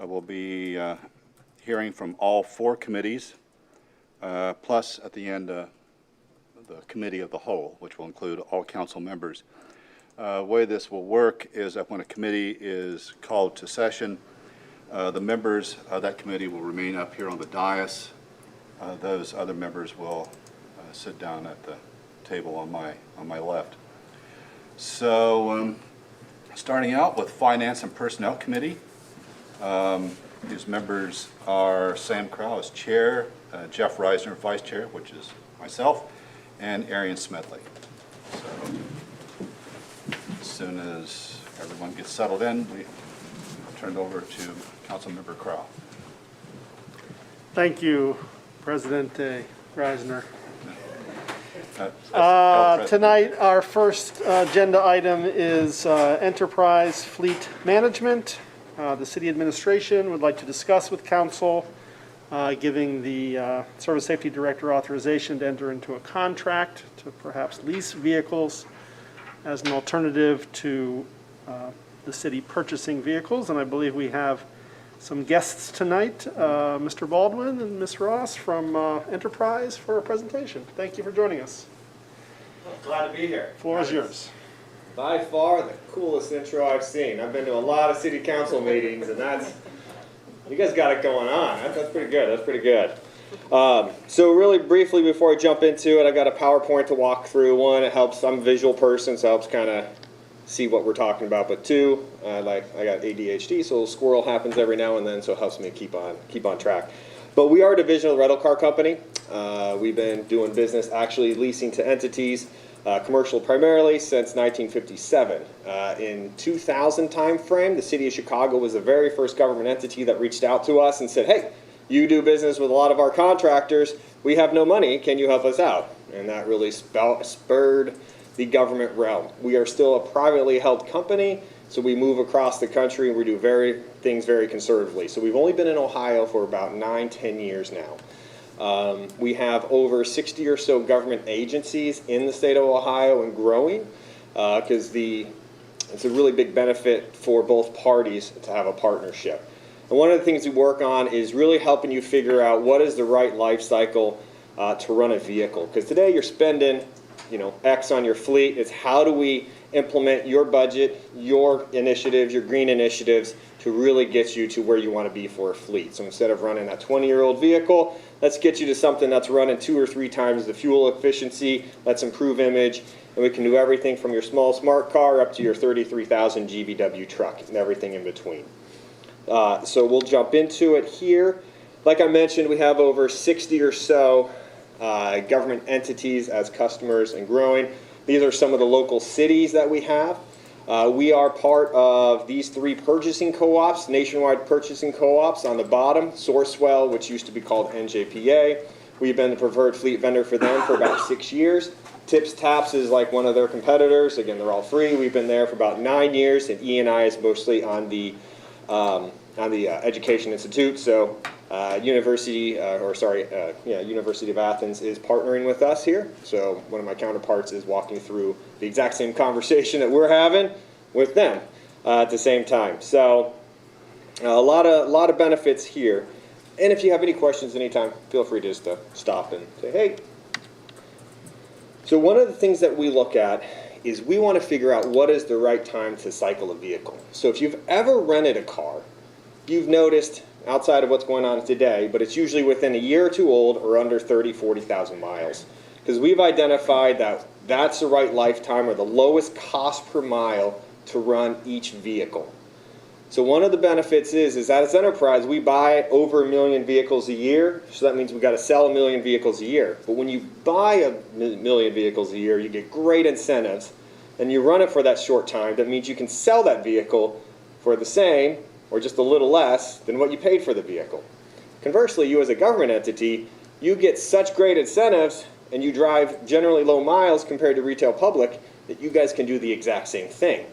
I will be hearing from all 4 committees, plus at the end the committee of the whole, which will include all council members. The way this will work is that when a committee is called to session, the members of that committee will remain up here on the dais. Those other members will sit down at the table on my left. So starting out with Finance and Personnel Committee, these members are Sam Crow as chair, Jeff Reisner vice chair, which is myself, and Arian Smedley. So as soon as everyone gets settled in, we turn it over to Councilmember Crow. Thank you, President Reisner. Tonight, Tonight, our first agenda item is enterprise fleet management. The city administration would like to discuss with council giving the Service Safety Director authorization to enter into a contract to perhaps lease vehicles as an alternative to the city purchasing vehicles. And I believe we have some guests tonight, Mr. Baldwin and Ms. Ross from Enterprise for a presentation. Thank you for joining us. Glad to be here. Floor is yours. By far the coolest intro I've seen. I've been to a lot of city council meetings, and you guys got it going on. That's pretty good. That's pretty good. So really briefly before I jump into it, I got a PowerPoint to walk through. One, it helps. I'm a visual person, so it helps kind of see what we're talking about. But 2, I got ADHD, so a squirrel happens every now and then, so it helps me keep on track. But we are a division of the rental car company. We've been doing business actually leasing to entities, commercial primarily, since 1957. In 2000 time frame, the city of Chicago was the very first government entity that reached out to us and said, hey, you do business with a lot of our contractors. We have no money. Can you help us out? And that really spurred the government realm. We are still a privately held company, so we move across the country and we do things very conservatively. So we've only been in Ohio for about 9-10 years now. We have over 60 or so government agencies in the state of Ohio and growing, because it's a really big benefit for both parties to have a partnership. And one of the things we work on is really helping you figure out what is the right life cycle to run a vehicle. Because today you're spending X on your fleet. It's how do we implement your budget, your initiatives, your green initiatives to really get you to where you want to be for a fleet. So instead of running a 20-year-old vehicle, let's get you to something that's running 2 or 3 times the fuel efficiency. Let's improve image. And we can do everything from your small smart car up to your 33,000 GVW truck and everything in between. So we'll jump into it here. Like I mentioned, we have over 60 or so government entities as customers and growing. These are some of the local cities that we have. We are part of these 3 purchasing co-ops, nationwide purchasing co-ops. On the bottom, Sourcewell, which used to be called NJPA. We've been the preferred fleet vendor for them for about 6 years. Tips Taps is like one of their competitors. Again, they're all free. We've been there for about 9 years, and E&I is mostly on the Education Institute. So University of Athens is partnering with us here. So one of my counterparts is walking through the exact same conversation that we're having with them at the same time. So a lot of benefits here. And if you have any questions anytime, feel free just to stop and say, hey. So one of the things that we look at is we want to figure out what is the right time to cycle a vehicle. So if you've ever rented a car, you've noticed, outside of what's going on today, but it's usually within a year or 2 old or under 40,000 miles. Because we've identified that that's the right lifetime or the lowest cost per mile to run each vehicle. So one of the benefits is that as Enterprise, we buy over 1 million vehicles a year, so that means we've got to sell 1 million vehicles a year. But when you buy 1 million vehicles a year, you get great incentives, and you run it for that short time. That means you can sell that vehicle for the same or just a little less than what you paid for the vehicle. Conversely, you as a government entity, you get such great incentives and you drive generally low miles compared to retail public that you guys can do the exact same thing.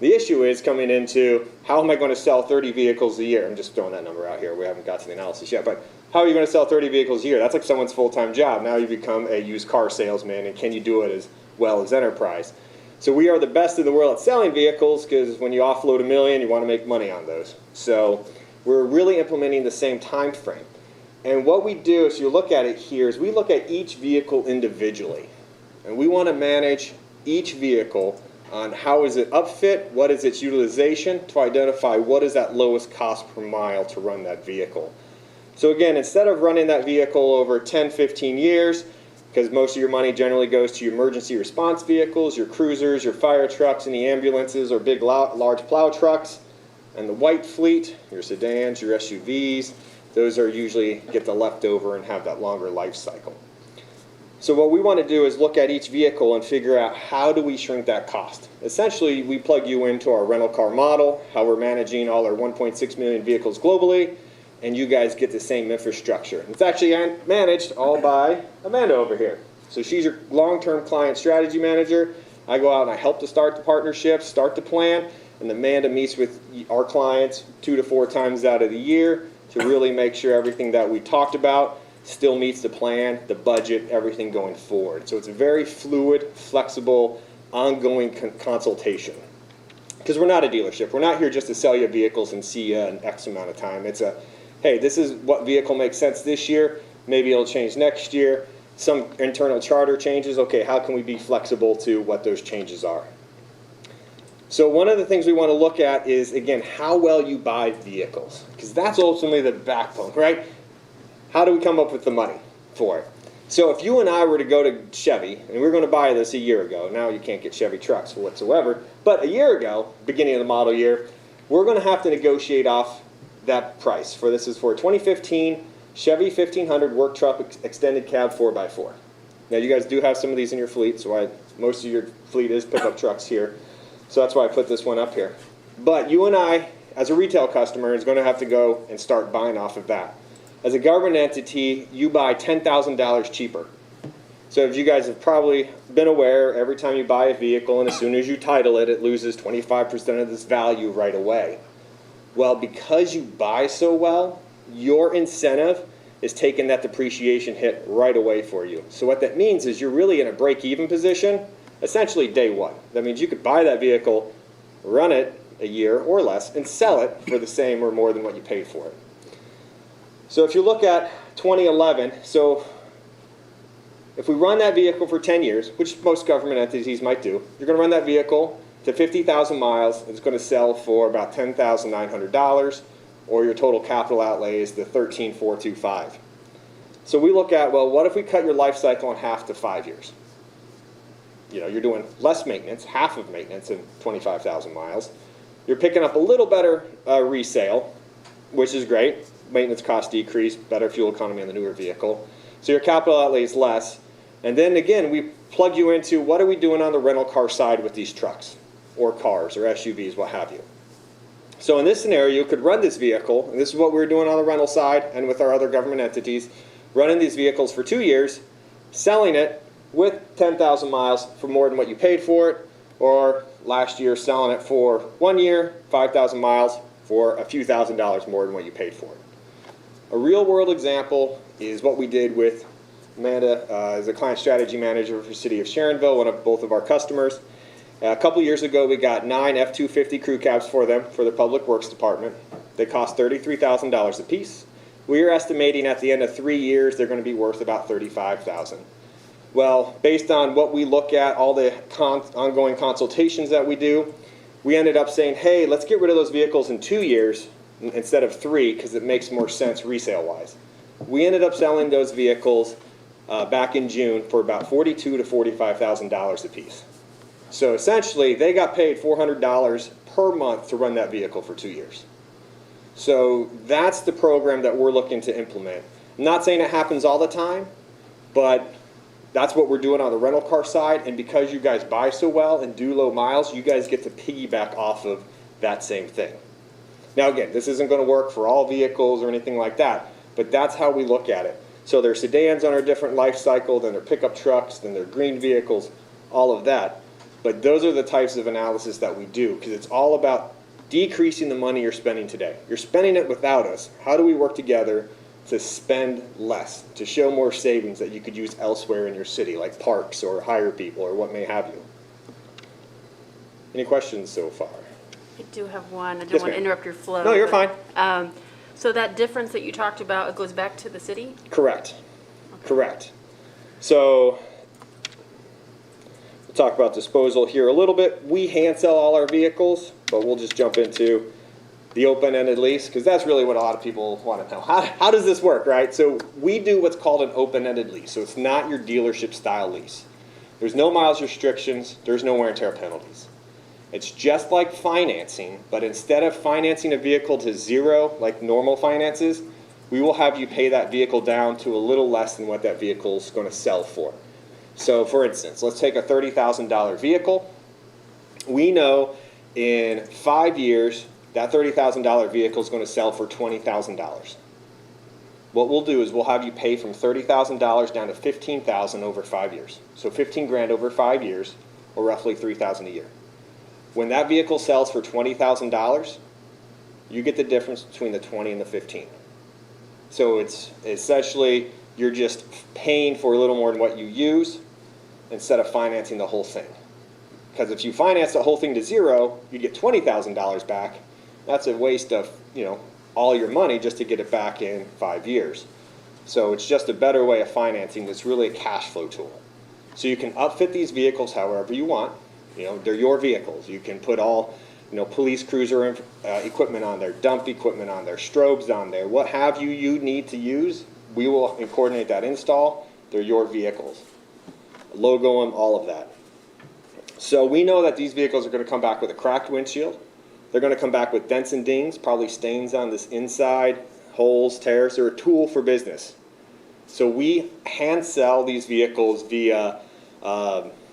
The issue is coming into, how am I going to sell 30 vehicles a year? I'm just throwing that number out here. We haven't got to the analysis yet. But how are you going to sell 30 vehicles a year? That's like someone's full-time job. Now you become a used car salesman, and can you do it as well as Enterprise? So we are the best in the world at selling vehicles, because when you offload 1 million, you want to make money on those. So we're really implementing the same time frame. And what we do, if you look at it here, is we look at each vehicle individually. And we want to manage each vehicle on how is it upfit, what is its utilization, to identify what is that lowest cost per mile to run that vehicle. So again, instead of running that vehicle over 10, 15 years, because most of your money generally goes to your emergency response vehicles, your cruisers, your fire trucks, and the ambulances or big large plow trucks, and the white fleet, your sedans, your SUVs, those are usually get the leftover and have that longer life cycle. So what we want to do is look at each vehicle and figure out how do we shrink that cost. Essentially, we plug you into our rental car model, how we're managing all our 1.6 million vehicles globally, and you guys get the same infrastructure. It's actually managed all by Amanda over here. So she's your long-term client strategy manager. I go out and I help to start the partnership, start the plan, and Amanda meets with our clients 2 to 4 times out of the year to really make sure everything that we talked about still meets the plan, the budget, everything going forward. So it's a very fluid, flexible, ongoing consultation. Because we're not a dealership. We're not here just to sell you vehicles and see you in X amount of time. It's a, hey, this is what vehicle makes sense this year. Maybe it'll change next year. Some internal charter changes. Okay, how can we be flexible to what those changes are? So one of the things we want to look at is, again, how well you buy vehicles. Because that's ultimately the backbone, right? How do we come up with the money for it? So if you and I were to go to Chevy, and we were going to buy this a year ago, now you can't get Chevy trucks whatsoever, but a year ago, beginning of the model year, we're going to have to negotiate off that price. For this is for a 2015 Chevy 1500 work truck extended cab 4x4. Now you guys do have some of these in your fleet, so most of your fleet is pickup trucks here. So that's why I put this one up here. But you and I, as a retail customer, is going to have to go and start buying off of that. As a government entity, you buy $10,000 cheaper. So as you guys have probably been aware, every time you buy a vehicle and as soon as you title it, it loses 25% of this value right away. Well, because you buy so well, your incentive is taking that depreciation hit right away for you. So what that means is you're really in a break-even position, essentially day one. That means you could buy that vehicle, run it a year or less, and sell it for the same or more than what you paid for it. So if you look at 2011, so if we run that vehicle for 10 years, which most government entities might do, you're going to run that vehicle to 50,000 miles, and it's going to sell for about $10,900, or your total capital outlay is the $13,425. So we look at, well, what if we cut your life cycle in half to 5 years? You know, you're doing less maintenance, half of maintenance in 25,000 miles. You're picking up a little better resale, which is great. Maintenance costs decrease, better fuel economy on the newer vehicle. So your capital outlay is less. And then again, we plug you into what are we doing on the rental car side with these trucks or cars or SUVs, what have you. So in this scenario, you could run this vehicle, and this is what we're doing on the rental side and with our other government entities, running these vehicles for 2 years, selling it with 10,000 miles for more than what you paid for it, or last year selling it for 1 year, 5,000 miles for a few $1,000s more than what you paid for it. A real world example is what we did with Amanda as a client strategy manager for the city of Sharonville, both of our customers. A couple years ago, we got 9 F-250 crew cabs for them for the Public Works Department. They cost $33,000 a piece. We are estimating at the end of 3 years, they're going to be worth about $35,000. Well, based on what we look at, all the ongoing consultations that we do, we ended up saying, hey, let's get rid of those vehicles in 2 years instead of 3 because it makes more sense resale-wise. We ended up selling those vehicles back in June for about $42,000 to $45,000 a piece. So essentially, they got paid $400 per month to run that vehicle for 2 years. So that's the program that we're looking to implement. I'm not saying it happens all the time, but that's what we're doing on the rental car side, and because you guys buy so well and do low miles, you guys get to piggyback off of that same thing. Now again, this isn't going to work for all vehicles or anything like that, but that's how we look at it. So their sedans on a different life cycle than their pickup trucks, than their green vehicles, all of that. But those are the types of analysis that we do, because it's all about decreasing the money you're spending today. You're spending it without us. How do we work together to spend less, to show more savings that you could use elsewhere in your city, like parks or hire people or what may have you? Any questions so far? I do have one. I don't Yes, want to ma'am. interrupt your flow. No, you're but, fine. So that difference that you talked about, it goes back to the city? Correct. Correct. So we'll talk about disposal here a little bit. We hand sell all our vehicles, but we'll just jump into the open-ended lease, because that's really what a lot of people want to know. How does this work, right? So we do what's called an open-ended lease. So it's not your dealership style lease. There's no miles restrictions. There's no wear and tear penalties. It's just like financing, but instead of financing a vehicle to zero like normal finances, we will have you pay that vehicle down to a little less than what that vehicle is going to sell for. So for instance, let's take a $30,000 vehicle. We know in 5 years, that $30,000 vehicle is going to sell for $20,000. What we'll do is we'll have you pay from $30,000 down to $15,000 over 5 years. So 15 grand over 5 years, or roughly $3,000 a year. When that vehicle sells for $20,000, you get the difference between the 20 and the 15. So it's essentially you're just paying for a little more than what you use instead of financing the whole thing. Because if you finance the whole thing to zero, you get $20,000 back. That's a waste of, all your money just to get it back in 5 years. So it's just a better way of financing. It's really a cash flow tool. So you can upfit these vehicles however you want. They're your vehicles. You can put all, police cruiser equipment on there, dump equipment on there, strobes on there, what have you need to use. We will coordinate that install. They're your vehicles. Logo them, all of that. So we know that these vehicles are going to come back with a cracked windshield. They're going to come back with dents and dings, probably stains on this inside, holes, tears. They're a tool for business. So we hand sell these vehicles via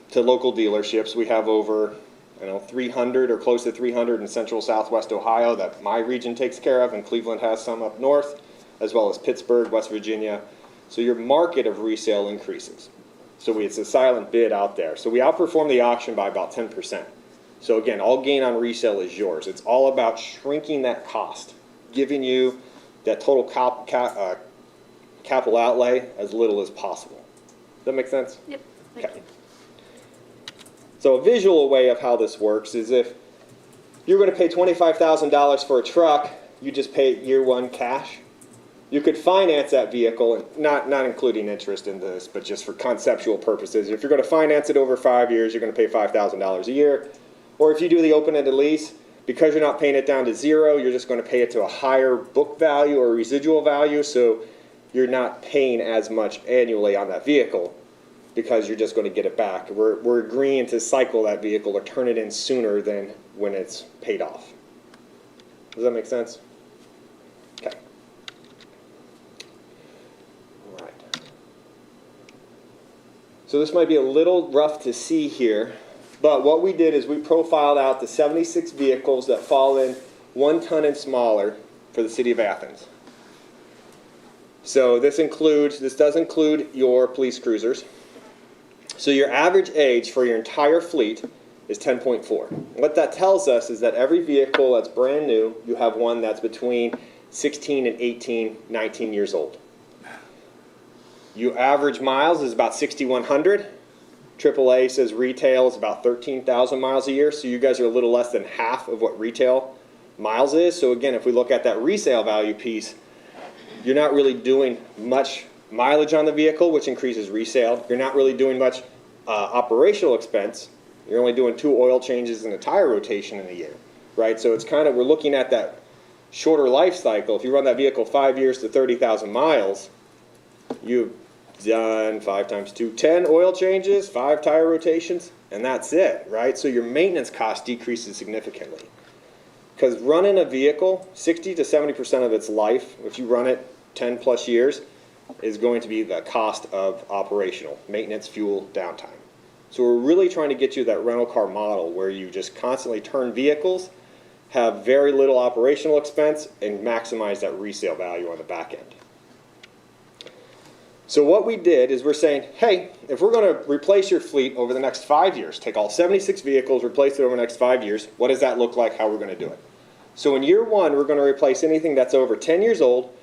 to local dealerships. We have over 300 or close to 300 in central southwest Ohio that my region takes care of, and Cleveland has some up north, as well as Pittsburgh, West Virginia. So your market of resale increases. So it's a silent bid out there. So we outperform the auction by about 10%. So again, all gain on resale is yours. It's all about shrinking that cost, giving you that total capital outlay as little as possible. Does that make sense? Yep, thank you. So a visual way of how this works is if you're going to pay $25,000 for a truck, you just pay it year one cash. You could finance that vehicle, not including interest in this, but just for conceptual purposes. If you're going to finance it over 5 years, you're going to pay $5,000 a year. Or if you do the open-ended lease, because you're not paying it down to zero, you're just going to pay it to a higher book value or residual value, so you're not paying as much annually on that vehicle because you're just going to get it back. We're agreeing to cycle that vehicle or turn it in sooner than when it's paid off. Does that make sense? Okay. All right. So this might be a little rough to see here, but what we did is we profiled out the 76 vehicles that fall in 1 ton and smaller for the city of Athens. So this does include your police cruisers. So your average age for your entire fleet is 10.4. What that tells us is that every vehicle that's brand new, you have one that's between 16 and 18, 19 years old. Your average miles is about 6,100. AAA says retail is about 13,000 miles a year, so you guys are a little less than half of what retail miles is. So again, if we look at that resale value piece, you're not really doing much mileage on the vehicle, which increases resale. You're not really doing much operational expense. You're only doing 2 oil changes and a tire rotation in a year, right? So it's kind of, we're looking at that shorter life cycle. If you run that vehicle 5 years to 30,000 miles, you've done 5 times 2, 10 oil changes, 5 tire rotations, and that's it, right? So your maintenance cost decreases significantly. Because running a vehicle, 60 to 70% of its life, if you run it 10 plus years, is going to be the cost of operational, maintenance, fuel, downtime. So we're really trying to get you that rental car model where you just constantly turn vehicles, have very little operational expense, and maximize that resale value on the back end. So what we did is we're saying, hey, if we're going to replace your fleet over the next 5 years, take all 76 vehicles, replace it over the next 5 years, what does that look like, how we're going to do it? So in year one, we're going to replace anything that's over 10 years old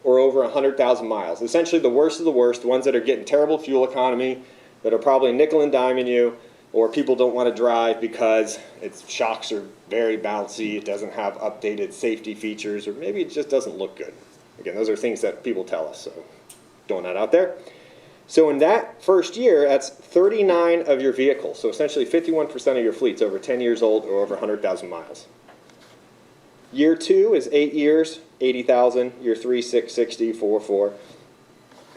or over 100,000 miles. Essentially the worst of the worst, ones that are getting terrible fuel economy, that are probably nickel and diming you, or people don't want to drive because its shocks are very bouncy, it doesn't have updated safety features, or maybe it just doesn't look good. Again, those are things that people tell us, so throwing that out there. So in that first year, that's 39 of your vehicles. So essentially 51% of your fleet's over 10 years old or over 100,000 miles. Year 2 is 8 years, 80,000. Year 3, 6, 60, 4, 4.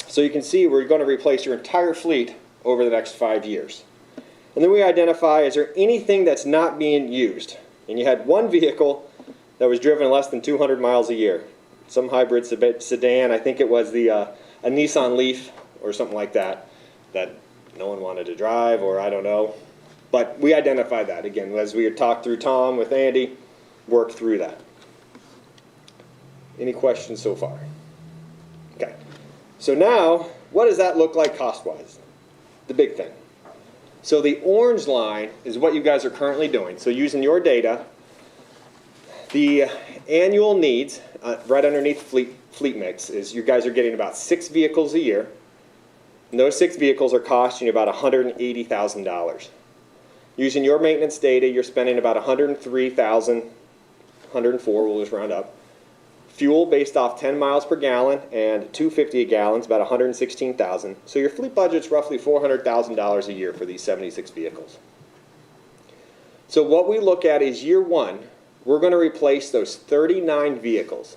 So you can see we're going to replace your entire fleet over the next 5 years. And then we identify, is there anything that's not being used? And you had one vehicle that was driven less than 200 miles a year. Some hybrid sedan, I think it was a Nissan Leaf or something like that, that no one wanted to drive, or I don't know. But we identified that, again, as we had talked through Tom with Andy, worked through that. Any questions so far? Okay. So now, what does that look like cost-wise? The big thing. So the orange line is what you guys are currently doing. So using your data, the annual needs, right underneath fleet mix, is you guys are getting about 6 vehicles a year. And those 6 vehicles are costing you about $180,000. Using your maintenance data, you're spending about $103,000, 104, we'll just round up. Fuel based off 10 miles per gallon and $2.50 a gallon is about $116,000. So your fleet budget's roughly $400,000 a year for these 76 vehicles. So what we look at is year 1, we're going to replace those 39 vehicles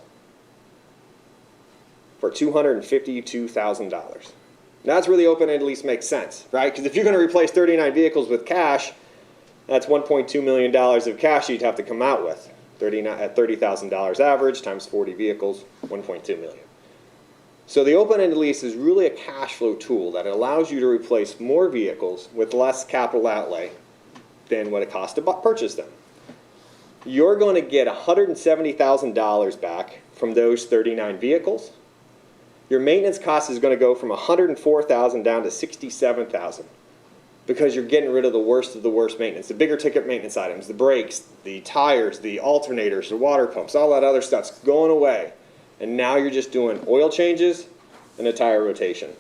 for $252,000. That's where the open-ended lease makes sense, right? Because if you're going to replace 39 vehicles with cash, that's $1.2 million of cash you'd have to come out with. At $30,000 average times 40 vehicles, $1.2 million. So the open-ended lease is really a cash flow tool that allows you to replace more vehicles with less capital outlay than what it costs to purchase them. You're going to get $170,000 back from those 39 vehicles. Your maintenance cost is going to go from $104,000 down to $67,000 because you're getting rid of the worst maintenance, the bigger ticket maintenance items, the brakes, the tires, the alternators, the water pumps, all that other stuff's going away. And now you're just doing oil changes and a tire rotation.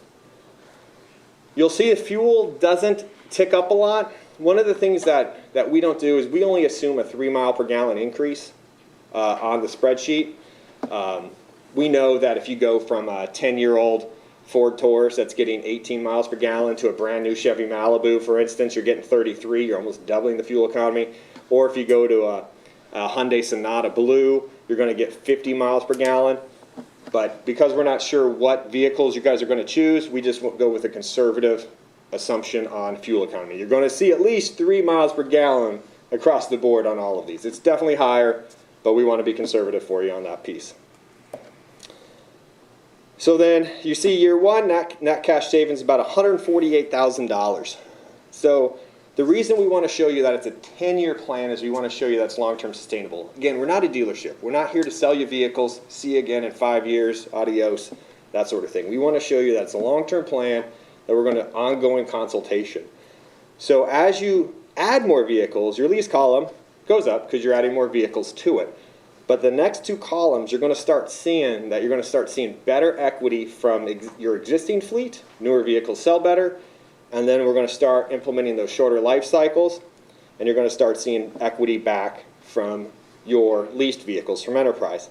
You'll see if fuel doesn't tick up a lot. One of the things that we don't do is we only assume a 3 mile per gallon increase on the spreadsheet. We know that if you go from a 10-year-old Ford Taurus that's getting 18 miles per gallon to a brand new Chevy Malibu, for instance, you're getting 33, you're almost doubling the fuel economy. Or if you go to a Hyundai Sonata Blue, you're going to get 50 miles per gallon. But because we're not sure what vehicles you guys are going to choose, we just go with a conservative assumption on fuel economy. You're going to see at least 3 miles per gallon across the board on all of these. It's definitely higher, but we want to be conservative for you on that piece. So then you see year 1, net cash savings about $148,000. So the reason we want to show you that it's a 10-year plan is we want to show you that's long-term sustainable. Again, we're not a dealership. We're not here to sell you vehicles, see you again in 5 years, adios, that sort of thing. We want to show you that it's a long-term plan, that we're going to ongoing consultation. So as you add more vehicles, your lease column goes up because you're adding more vehicles to it. But the next 2 columns, you're going to start seeing better equity from your existing fleet. Newer vehicles sell better. And then we're going to start implementing those shorter life cycles. And you're going to start seeing equity back from your leased vehicles from Enterprise.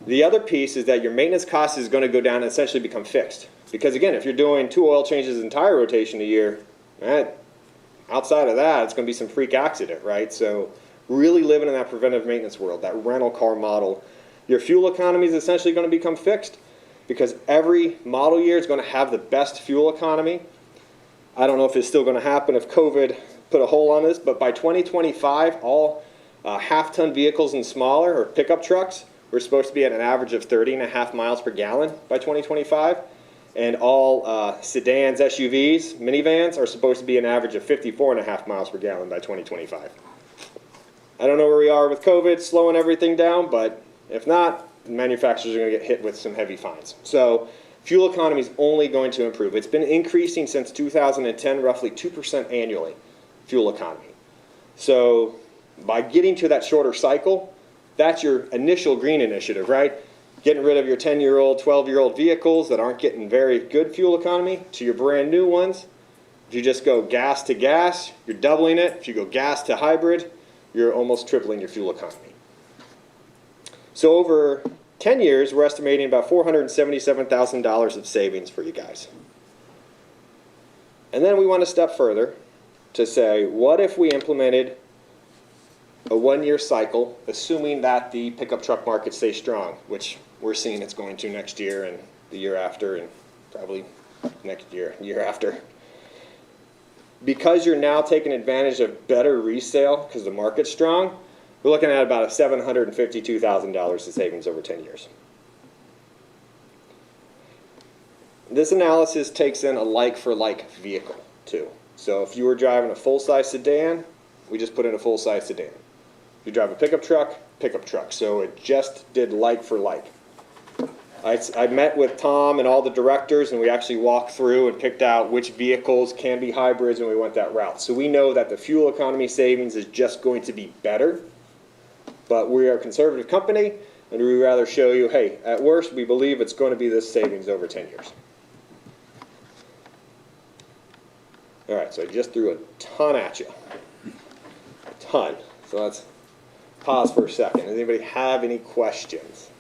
The other piece is that your maintenance cost is going to go down and essentially become fixed. Because again, if you're doing 2 oil changes and tire rotation a year, outside of that, it's going to be some freak accident, right? So really living in that preventive maintenance world, that rental car model. Your fuel economy is essentially going to become fixed because every model year is going to have the best fuel economy. I don't know if it's still going to happen if COVID put a hole on this, but by 2025, all half-ton vehicles and smaller, or pickup trucks, we're supposed to be at an average of 30.5 miles per gallon by 2025. And all sedans, SUVs, minivans are supposed to be an average of 54.5 miles per gallon by 2025. I don't know where we are with COVID slowing everything down, but if not, the manufacturers are going to get hit with some heavy fines. So fuel economy is only going to improve. It's been increasing since 2010, roughly 2% annually, fuel economy. So by getting to that shorter cycle, that's your initial green initiative, right? Getting rid of your 10-year-old, 12-year-old vehicles that aren't getting very good fuel economy to your brand new ones. If you just go gas to gas, you're doubling it. If you go gas to hybrid, you're almost tripling your fuel economy. So over 10 years, we're estimating about $477,000 of savings for you guys. And then we went a step further to say, what if we implemented a 1-year cycle, assuming that the pickup truck market stays strong, which we're seeing it's going to next year and the year after and probably next year, year after. Because you're now taking advantage of better resale because the market's strong, we're looking at about $752,000 of savings over 10 years. This analysis takes in a like-for-like vehicle, too. So if you were driving a full-size sedan, we just put in a full-size sedan. If you drive a pickup truck, pickup truck. So it just did like-for-like. I met with Tom and all the directors, and we actually walked through and picked out which vehicles can be hybrids, and we went that route. So we know that the fuel economy savings is just going to be better, but we are a conservative company, and we'd rather show you, hey, at worst, we believe it's going to be this savings over 10 years. All right, so I just threw a ton at you. A ton. So let's pause for a second. Does anybody have any questions?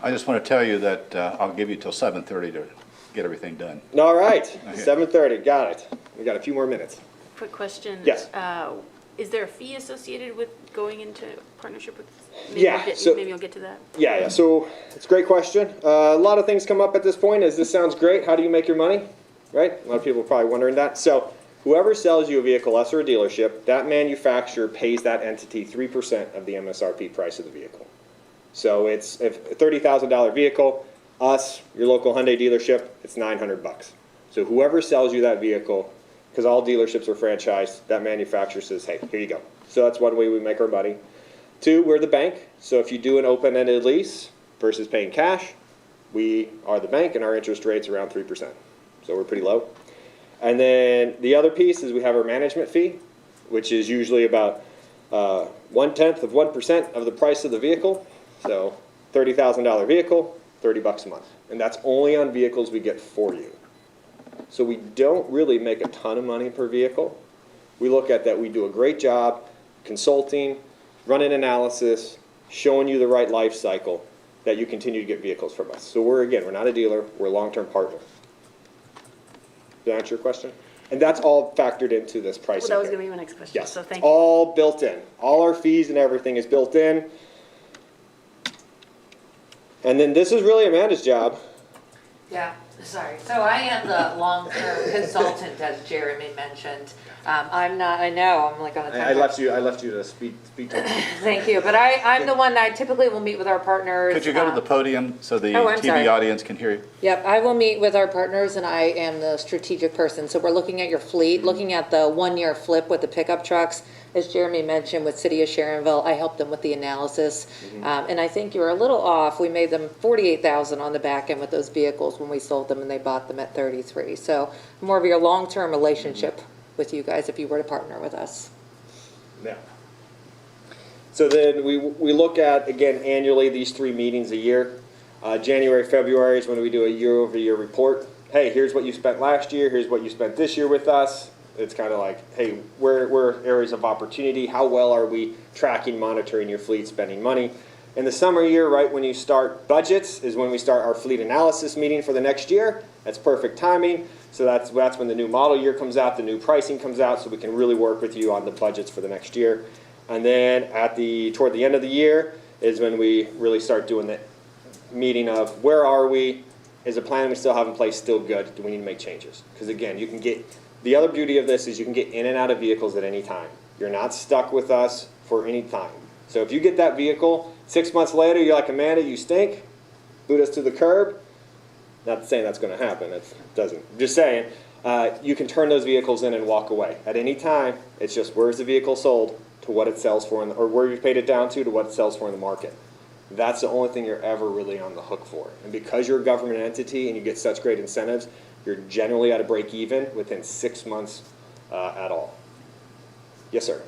I just want to tell you that I'll give you till 7:30 to get everything done. All right, Okay. 7:30, got it. We got a few more minutes. Quick question. Yes. Is there a fee associated with going into partnership with? Yeah, Maybe you'll get to that. Yeah, so it's a great question. A lot of things come up at this point as this sounds great. How do you make your money? Right? A lot of people are probably wondering that. So whoever sells you a vehicle, us or a dealership, that manufacturer pays that entity 3% of the MSRP price of the vehicle. So it's a $30,000 vehicle, us, your local Hyundai dealership, it's $900. So whoever sells you that vehicle, because all dealerships are franchised, that manufacturer says, hey, here you go. So that's one way we make our money. 2, we're the bank. So if you do an open-ended lease versus paying cash, we are the bank and our interest rate's around 3%. So we're pretty low. And then the other piece is we have our management fee, which is usually about 0.1% of the price of the vehicle. So $30,000 vehicle, $30 a month. And that's only on vehicles we get for you. So we don't really make a ton of money per vehicle. We look at that we do a great job consulting, running analysis, showing you the right life cycle that you continue to get vehicles from us. So we're not a dealer, we're a long-term partner. Did that answer your question? And that's all factored into this pricing. Well, that was here. going to be my next question. Yes, So thank it's you. all built in. All our fees and everything is built in. And then this is really Amanda's job. Yeah, sorry. So I am the long-term consultant, as Jeremy mentioned. I'm not, I know, I'm like on a I time. left you to speak to Thank you, but I'm the one that typically will meet with our partners. Could you go to the podium so the Oh, I'm TV sorry. audience can hear you? Yep, I will meet with our partners and I am the strategic person. So we're looking at your fleet, looking at the 1-year flip with the pickup trucks. As Jeremy mentioned with City of Sharonville, I helped them with the analysis. And I think you're a little off. We made them $48,000 on the back end with those vehicles when we sold them and they bought them at $33,000. So more of your long-term relationship with you guys if you were to partner with us. Yeah. So then we look at, again, annually these 3 meetings a year. January, February is when we do a year-over-year report. Hey, here's what you spent last year. Here's what you spent this year with us. It's kind of like, hey, where are areas of opportunity? How well are we tracking, monitoring your fleet, spending money? In the summer year, right when you start budgets, is when we start our fleet analysis meeting for the next year. That's perfect timing. So that's when the new model year comes out, the new pricing comes out, so we can really work with you on the budgets for the next year. And then toward the end of the year is when we really start doing the meeting of where are we? Is the plan we still have in place still good? Do we need to make changes? Because again, you can get, the other beauty of this is you can get in and out of vehicles at any time. You're not stuck with us for any time. So if you get that vehicle, 6 months later, you're like, Amanda, you stink, boot us to the curb. Not saying that's going to happen. It doesn't. Just saying, you can turn those vehicles in and walk away at any time. It's just where's the vehicle sold to what it sells for, or where you've paid it down to what it sells for in the market. That's the only thing you're ever really on the hook for. And because you're a government entity and you get such great incentives, you're generally at a break even within 6 months at all. Yes, sir.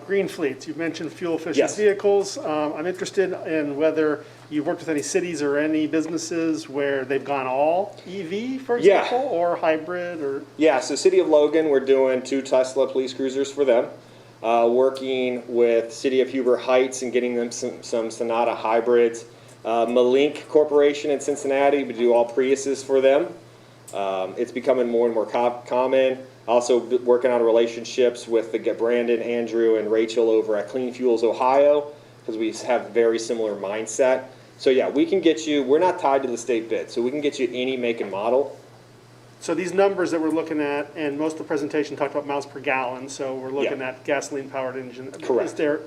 Green fleets, you've mentioned fuel-efficient Yes. vehicles. I'm interested in whether you've worked with any cities or any businesses where they've gone all EV, for Yeah. example, or hybrid, or, Yeah, so City of Logan, we're doing 2 Tesla police cruisers for them. Working with City of Huber Heights and getting them some Sonata hybrids. Malink Corporation in Cincinnati, we do all Priuses for them. It's becoming more and more common. Also working on relationships with Brandon, Andrew, and Rachel over at Clean Fuels Ohio, because we have very similar mindset. So yeah, we can get you, we're not tied to the state bid, so we can get you any make and model. so these numbers that we're looking at, and most of the presentation talked about miles per gallon, so we're looking Yeah. at gasoline-powered engine. Correct. Is there,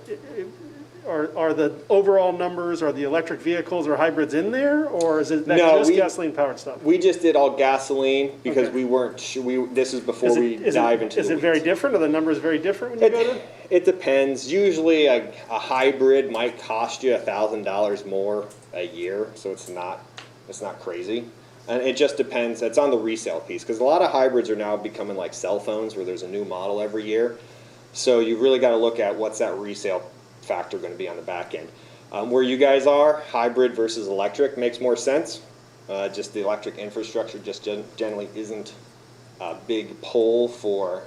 are the overall numbers, are the electric vehicles or hybrids in there, or is it that No, just we- gasoline-powered stuff? We just did all gasoline because Okay. we weren't this is before Is it- we is dive it- into Is the it very weeds. different? Are the numbers very different when you go to? It depends. Usually a hybrid might cost you $1,000 more a year, so it's not crazy. And it just depends. It's on the resale piece, because a lot of hybrids are now becoming like cell phones where there's a new model every year. So you really got to look at what's that resale factor going to be on the back end. Where you guys are, hybrid versus electric makes more sense. Just the electric infrastructure just generally isn't a big pull for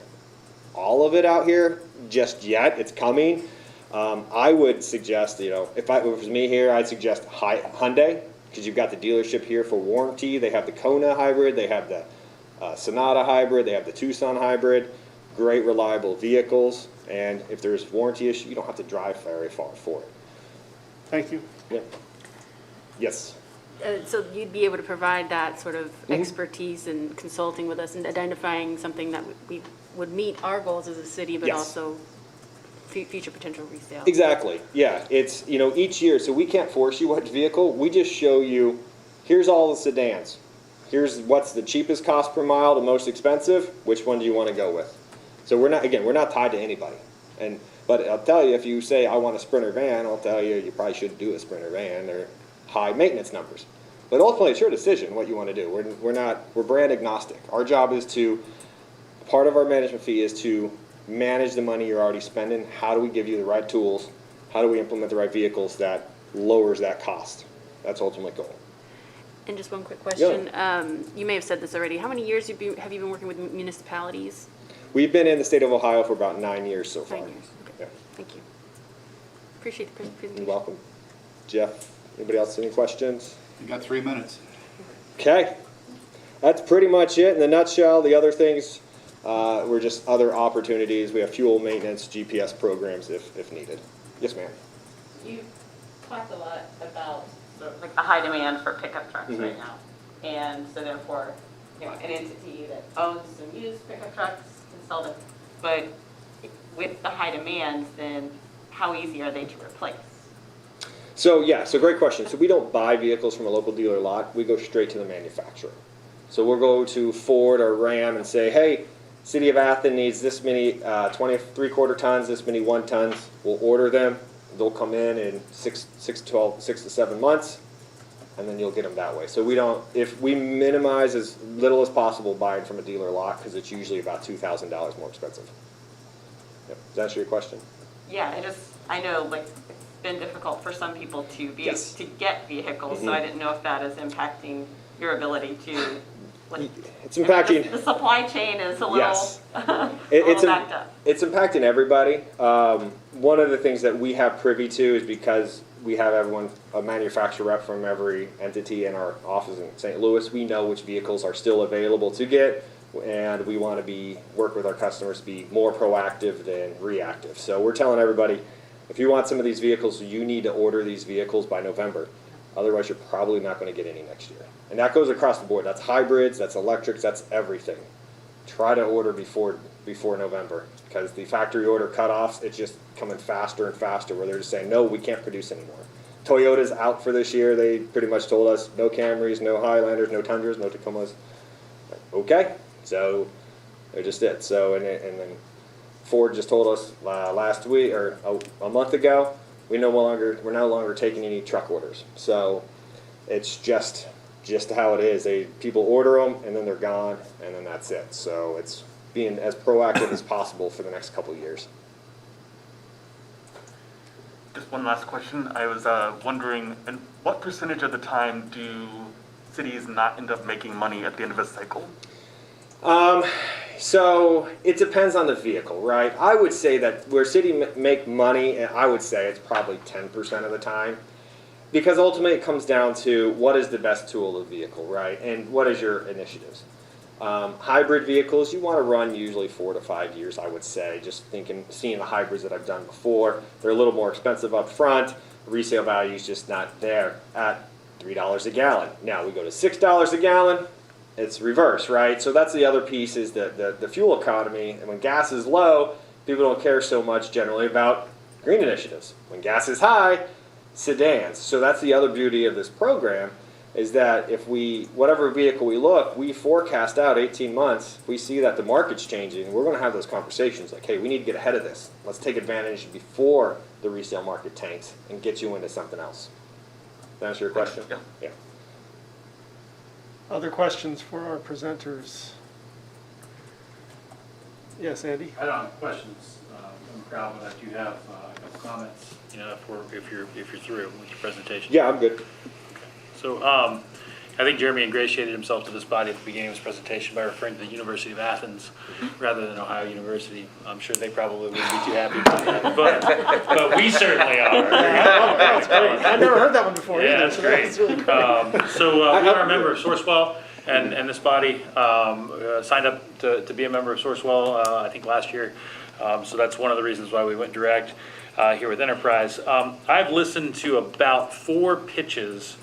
all of it out here just yet. It's coming. I would suggest, if it was me here, I'd suggest Hyundai, because you've got the dealership here for warranty. They have the Kona hybrid, they have the Sonata hybrid, they have the Tucson hybrid. Great, reliable vehicles, and if there's warranty issue, you don't have to drive very far for it. Thank you. Yeah. Yes. So you'd be able to provide that sort of expertise and consulting with us and identifying something that we would meet our goals as a city, but Yes. also future potential resale. Exactly. Yeah. It's, each year, so we can't force you what vehicle. We just show you, here's all the sedans. Here's what's the cheapest cost per mile, the most expensive. Which one do you want to go with? So we're not tied to anybody. But I'll tell you, if you say, I want a Sprinter van, I'll tell you, you probably shouldn't do a Sprinter van. They're high maintenance numbers. But ultimately, it's your decision what you want to do. We're brand agnostic. Our job is part of our management fee is to manage the money you're already spending. How do we give you the right tools? How do we implement the right vehicles that lowers that cost? That's ultimate goal. And just one quick question. You may have said this already. How many years have you been working with municipalities? We've been in the state of Ohio for about 9 years so far. 9 years. Okay. Yeah. Thank you. Appreciate the presentation. You're welcome. Jeff, anybody else, any questions? You got 3 minutes. Okay. That's pretty much it in a nutshell. The other things were just other opportunities. We have fuel maintenance, GPS programs if needed. Yes, ma'am. You talked a lot about like the high demand for pickup trucks Mm-hmm. right now. And so therefore, an entity that owns some used pickup trucks can sell them. But with the high demand, then how easy are they to replace? So great question. So we don't buy vehicles from a local dealer lot. We go straight to the manufacturer. So we'll go to Ford or Ram and say, hey, City of Athens needs this many 23/4 tons, this many 1 tons. We'll order them. They'll come in 6 to 7 months, and then you'll get them that way. So if we minimize as little as possible buying from a dealer lot, because it's usually about $2,000 more expensive. Yep. Does that answer your question? Yeah, I know like it's been difficult for some people to be Yes. to get vehicles, so I didn't know if that is impacting your ability to like It's impacting. the supply chain is a little, Yes. a It's little backed up. It's impacting everybody. One of the things that we have privy to is because we have a manufacturer rep from every entity in our office in St. Louis. We know which vehicles are still available to get, and we want to work with our customers to be more proactive than reactive. So we're telling everybody, if you want some of these vehicles, you need to order these vehicles by November. Otherwise, you're probably not going to get any next year. And that goes across the board. That's hybrids, that's electrics, that's everything. Try to order before November, because the factory order cutoffs, it's just coming faster and faster, where they're just saying, no, we can't produce anymore. Toyota's out for this year. They pretty much told us no Camrys, no Highlanders, no Tundras, no Tacomas. Okay, so they're just it. So and then Ford just told us last week or a month ago, we're no longer taking any truck orders. So it's just how it is. People order them and then they're gone and then that's it. So it's being as proactive as possible for the next couple of years. just one last question. I was wondering, and what percentage of the time do cities not end up making money at the end of a cycle? So it depends on the vehicle, right? I would say that where city make money, I would say it's probably 10% of the time. Because ultimately it comes down to what is the best tool of the vehicle, right? And what is your initiatives? Hybrid vehicles, you want to run usually 4 to 5 years, I would say. Just seeing the hybrids that I've done before, they're a little more expensive up front. The resale value is just not there at $3 a gallon. Now we go to $6 a gallon, it's reverse, right? So that's the other piece is the fuel economy. And when gas is low, people don't care so much generally about green initiatives. When gas is high, sedans. So that's the other beauty of this program is that if whatever vehicle we look, we forecast out 18 months, if we see that the market's changing, we're going to have those conversations like, hey, we need to get ahead of this. Let's take advantage before the resale market tanks and get you into something else. Does that answer your question? Yeah. Other questions for our presenters? Yes, Andy? I don't have questions from the crowd, but I do have a couple comments, if you're through with your presentation. Yeah, I'm good. So I think Jeremy ingratiated himself to this body at the beginning of his presentation by referring to the University of Athens rather than Ohio University. I'm sure they probably wouldn't be too happy about that, but we certainly are. That's great. I've never heard that one before Yeah, either, that's so great. that's really great. So we are a member of Sourcewell, and this body signed up to be a member of Sourcewell, I think last year. So that's one of the reasons why we went direct here with Enterprise. I've listened to about 4 pitches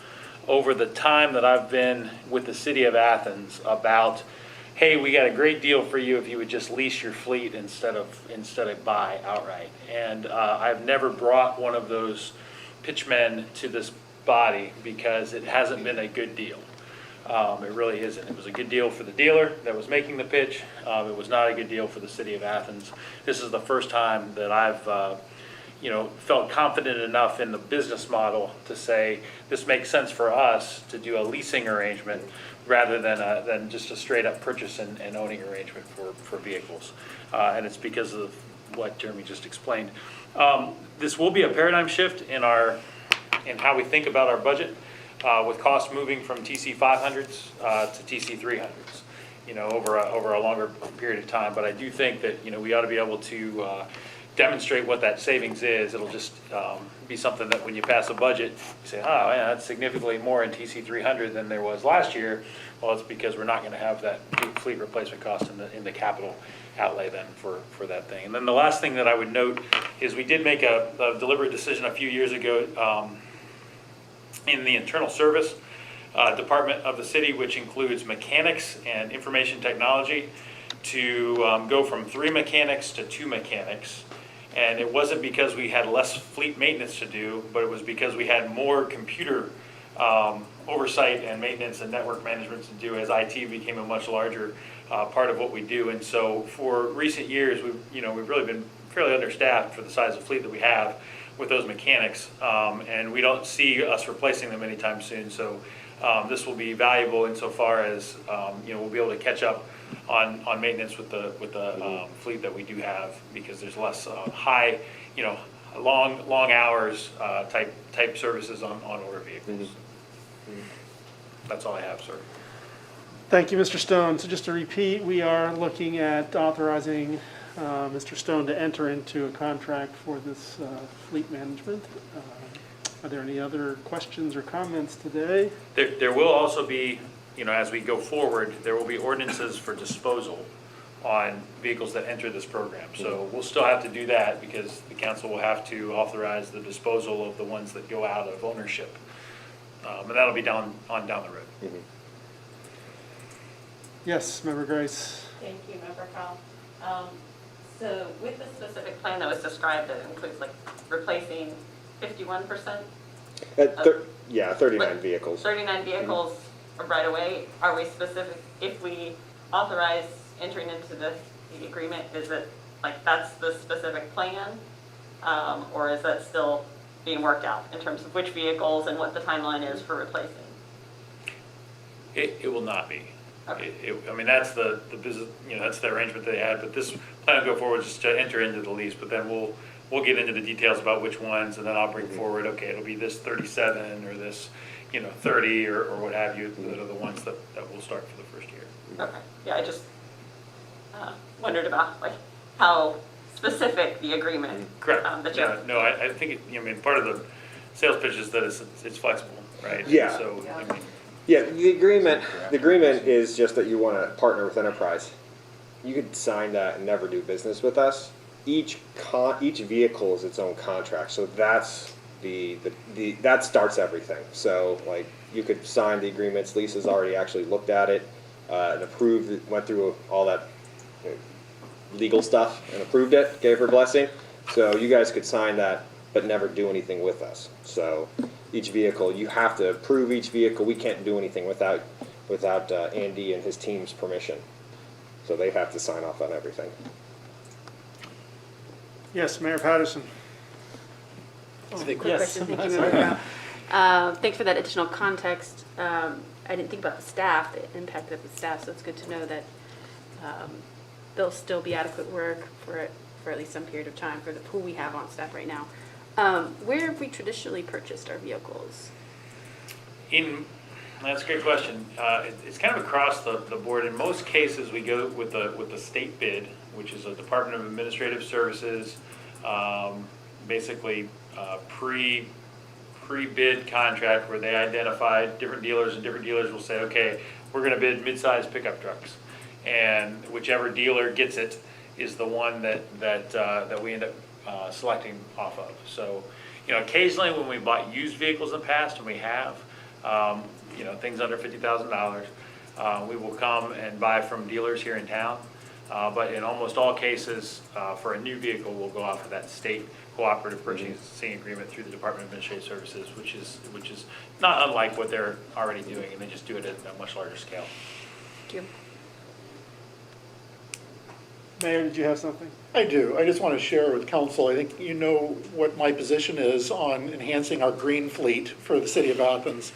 over the time that I've been with the city of Athens about, hey, we got a great deal for you if you would just lease your fleet instead of buy outright. And I've never brought one of those pitchmen to this body because it hasn't been a good deal. It really isn't. It was a good deal for the dealer that was making the pitch. It was not a good deal for the city of Athens. This is the first time that I've felt confident enough in the business model to say this makes sense for us to do a leasing arrangement rather than just a straight up purchase and owning arrangement for vehicles. And it's because of what Jeremy just explained. This will be a paradigm shift in how we think about our budget, with costs moving from TC 500s to TC 300s, over a longer period of time. But I do think that we ought to be able to demonstrate what that savings is. It'll just be something that when you pass a budget, you say, oh yeah, that's significantly more in TC 300 than there was last year. Well, it's because we're not going to have that fleet replacement cost in the capital outlay then for that thing. And then the last thing that I would note is we did make a deliberate decision a few years ago in the internal service department of the city, which includes mechanics and information technology, to go from 3 mechanics to 2 mechanics. And it wasn't because we had less fleet maintenance to do, but it was because we had more computer oversight and maintenance and network management to do as IT became a much larger part of what we do. And so for recent years, we've really been fairly understaffed for the size of fleet that we have with those mechanics. And we don't see us replacing them anytime soon. So this will be valuable insofar as we'll be able to catch up on maintenance with the fleet that we do have, because there's less high, long hours type services on order vehicles. That's all I have, sir. Thank you, Mr. Stone. So just to repeat, we are looking at authorizing Mr. Stone to enter into a contract for this fleet management. Are there any other questions or comments today? There will also be, as we go forward, there will be ordinances for disposal on vehicles that enter this program. So we'll still have to do that because the council will have to authorize the disposal of the ones that go out of ownership. And that'll be down the road. Mm-hmm. Yes, Member Grace. Thank you, Member Carl. So with the specific plan that was described, it includes like replacing 51%? 39 vehicles. 39 vehicles right away. Are we specific, if we authorize entering into the agreement, is it like that's the specific plan? Or is that still being worked out in terms of which vehicles and what the timeline is for replacing? It will not be. Okay. That's the business, that's the arrangement they had, but this plan will go forward just to enter into the lease, but then we'll we'll get into the details about which ones, and then I'll bring forward, okay, it'll be this 37 or this, 30 or what have you, that are the ones that will start for the first year. Okay, yeah, I just wondered about like how specific the agreement. Correct. That Yeah, no, I think, part of the sales pitch is that it's flexible, right? Yeah. So, I mean, Yeah, the agreement is just that you want to partner with Enterprise. You could sign that and never do business with us. Each vehicle is its own contract, so that's that starts everything. So like you could sign the agreements. Lisa's already actually looked at it and approved it, went through all that legal stuff and approved it, gave her blessing. So you guys could sign that, but never do anything with us. So each vehicle, you have to approve each vehicle. We can't do anything without Andy and his team's permission. So they have to sign off on everything. Yes, Mayor Patterson. Quick Yes. question, thank you, Member Brown. Thanks for that additional context. I didn't think about the staff, the impact of the staff, so it's good to know that there'll still be adequate work for at least some period of time for who we have on staff right now. Where have we traditionally purchased our vehicles? That's a great question. It's kind of across the board. In most cases, we go with the state bid, which is a Department of Administrative Services, basically pre-bid contract where they identify different dealers, and different dealers will say, okay, we're going to bid mid-size pickup trucks, and whichever dealer gets it is the one that we end up selecting off of. So, occasionally when we bought used vehicles in the past, and we have, things under $50,000, we will come and buy from dealers here in town. But in almost all cases, for a new vehicle, we'll go off of that state cooperative purchasing agreement through the Department of Administrative Services, which is not unlike what they're already doing, and they just do it at a much larger scale. Thank you. Mayor, did you have something? I do. I just want to share with council, I think you know what my position is on enhancing our green fleet for the city of Athens.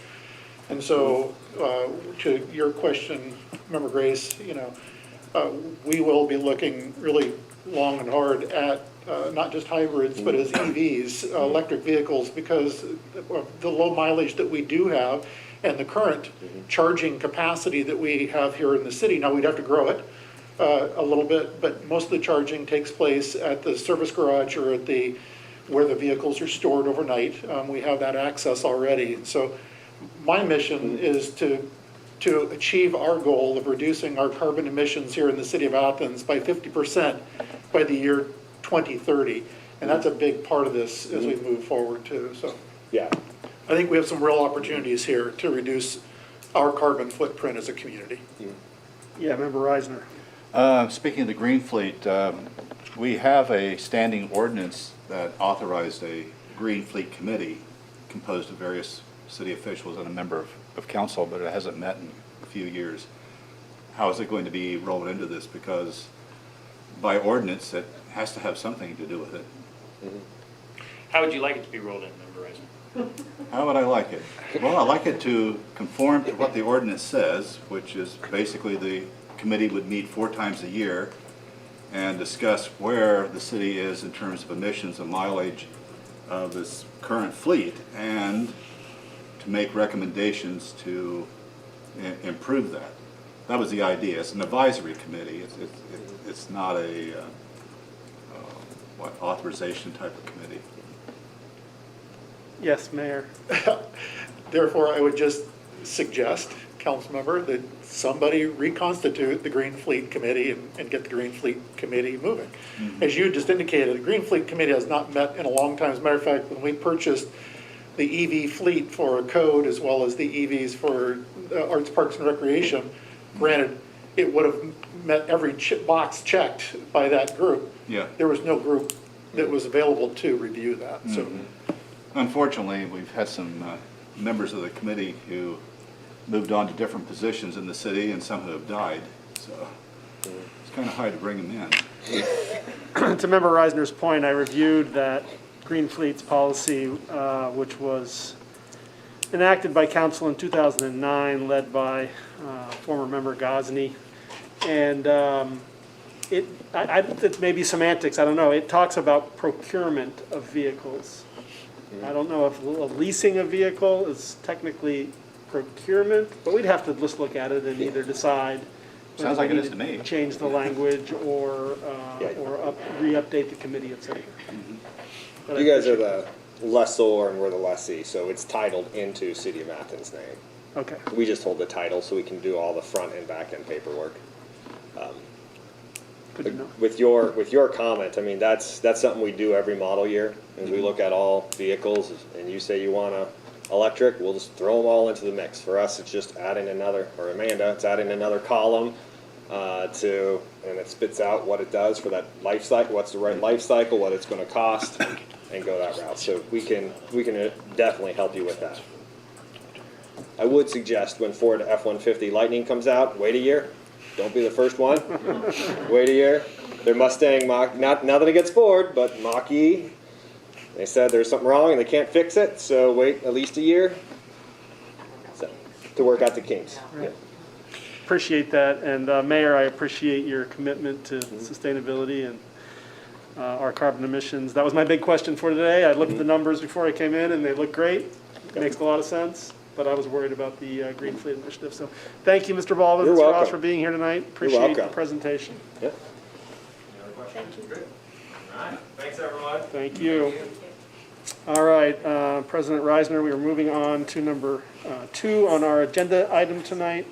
And so, to your question, Member Grace, we will be looking really long and hard at not just hybrids, but as EVs, electric vehicles, because of the low mileage that we do have and the current charging capacity that we have here in the city. Now, we'd have to grow it a little bit, but most of the charging takes place at the service garage or at where the vehicles are stored overnight. We have that access already. So my mission is to achieve our goal of reducing our carbon emissions here in the city of Athens by 50% by the year 2030. And that's a big part of this as we move forward too. So Yeah. I think we have some real opportunities here to reduce our carbon footprint as a community. Yeah, Member Reisner. Speaking of the green fleet, we have a standing ordinance that authorized a green fleet committee composed of various city officials and a member of council, but it hasn't met in a few years. How is it going to be rolled into this? Because by ordinance, it has to have something to do with it. How would you like it to be rolled in, Member Reisner? How would I like it? Well, I like it to conform to what the ordinance says, which is basically the committee would meet 4 times a year and discuss where the city is in terms of emissions and mileage of this current fleet, and to make recommendations to improve that. That was the idea. It's an advisory committee. It's not a authorization type of committee. Yes, Mayor. Therefore, I would just suggest, council member, that somebody reconstitute the Green Fleet Committee and get the Green Fleet Committee moving. As you just indicated, the Green Fleet Committee has not met in a long time. As a matter of fact, when we purchased the EV fleet for a code as well as the EVs for Arts, Parks, and Recreation, granted, it would have met every box checked by that group. Yeah. There was no group that was available to review that. So, Unfortunately, we've had some members of the committee who moved on to different positions in the city, and some who have died. So it's kind of hard to bring them in. To Member Reisner's point, I reviewed that Green Fleet's policy, which was enacted by council in 2009, led by former member Gosney. And it may be semantics, I don't know. It talks about procurement of vehicles. I don't know if leasing a vehicle is technically procurement, but we'd have to just look at it and either decide. Sounds whether like we it is need to me. Change the language or re-update the committee, et cetera. But I You guys are appreciate the lessor and we're the lessee, so it's titled into City of Athens' name. that. Okay, We just hold the title so we can do all the front and back end paperwork. good to know. With your comment, I mean, that's something we do every model year. And we look at all vehicles and you say you want a electric, we'll just throw them all into the mix. For us, it's just adding another, or Amanda, it's adding another column and it spits out what it does for that life cycle, what's the right life cycle, what it's gonna cost, and go that route. So we can definitely help you with that. I would suggest when Ford F-150 Lightning comes out, wait a year. Don't be the first one. Wait a year. Their Mustang Mach, nothing against Ford, but Mach-E, they said there's something wrong and they can't fix it, so wait at least a year to work out the kinks. Yeah. Appreciate that, and Mayor, I appreciate your commitment to sustainability and our carbon emissions. That was my big question for today. I looked at the numbers before I came in, and they look great. It makes a lot of sense, but I was worried about the Green Fleet Initiative. So thank you, Mr. Baldwin, You're Mr. Ross, welcome. for being here tonight. Appreciate the welcome. presentation. Yeah. Thank you. All right. Thanks, everyone. Thank you. All right, President Reisner, we are moving on to number 2 on our agenda item tonight.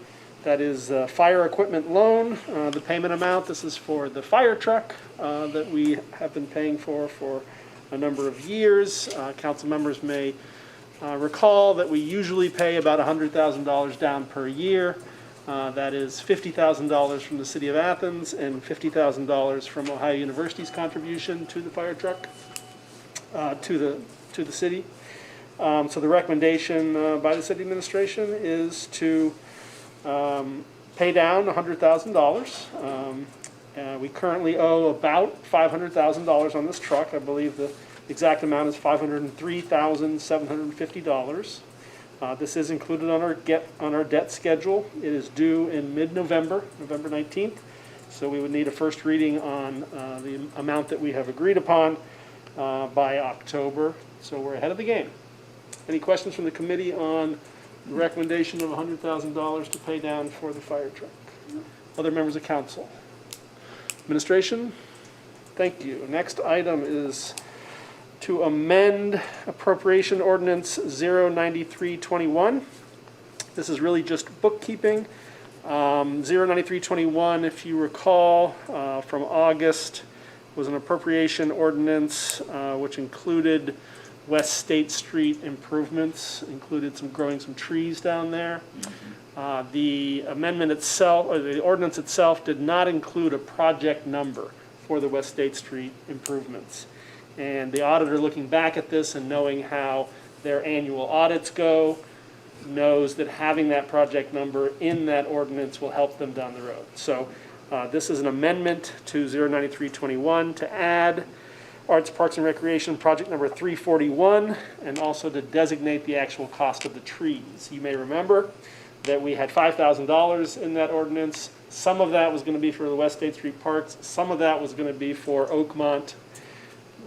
That is fire equipment loan, the payment amount. This is for the fire truck that we have been paying for a number of years. Council members may recall that we usually pay about $100,000 down per year. That is $50,000 from the City of Athens and $50,000 from Ohio University's contribution to the fire truck, to the city. So the recommendation by the city administration is to pay down $100,000. We currently owe about $500,000 on this truck. I believe the exact amount is $503,750. This is included on our debt schedule. It is due in mid-November, November 19th. So we would need a first reading on the amount that we have agreed upon by October. So we're ahead of the game. Any questions from the committee on the recommendation of $100,000 to pay down for the fire truck? Other members of council? Administration? Thank you. Next item is to amend Appropriation Ordinance 09321. This is really just bookkeeping. 09321, if you recall, from August, was an appropriation ordinance which included West State Street improvements, included growing some trees down there. The amendment itself, or the ordinance itself, did not include a project number for the West State Street improvements. And the auditor, looking back at this and knowing how their annual audits go, knows that having that project number in that ordinance will help them down the road. So this is an amendment to 09321 to add Arts, Parks, and Recreation project number 341, and also to designate the actual cost of the trees. You may remember that we had $5,000 in that ordinance. Some of that was going to be for the West State Street parks. Some of that was going to be for Oakmont.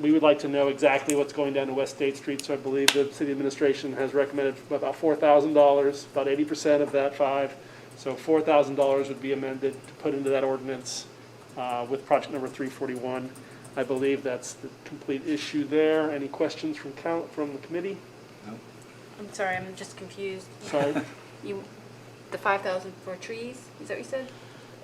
We would like to know exactly what's going down to West State Street, so I believe the city administration has recommended about $4,000, about 80% of that $5,000. So $4,000 would be amended to put into that ordinance with project number 341. I believe that's the complete issue there. Any questions from the committee? I'm sorry, I'm just confused. Sorry. The 5,000 for trees, is that what you said?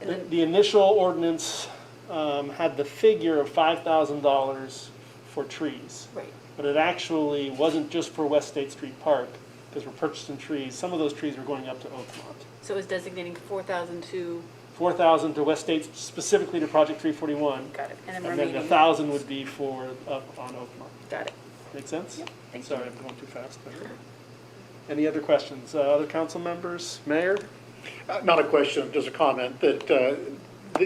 And then, The initial ordinance had the figure of $5,000 for trees. right, But it actually wasn't just for West State Street Park, because we're purchasing trees. Some of those trees were going up to Oakmont. so it was designating 4,000 to, 4,000 to West State, specifically to Project 341. got it, and then And then remaining. 1,000 would be for up on Oakmont. Got it. Make sense? Yep, thank you. Sorry, I'm going too fast. Any other questions? Other council members? Mayor? Not a question, just a comment, that the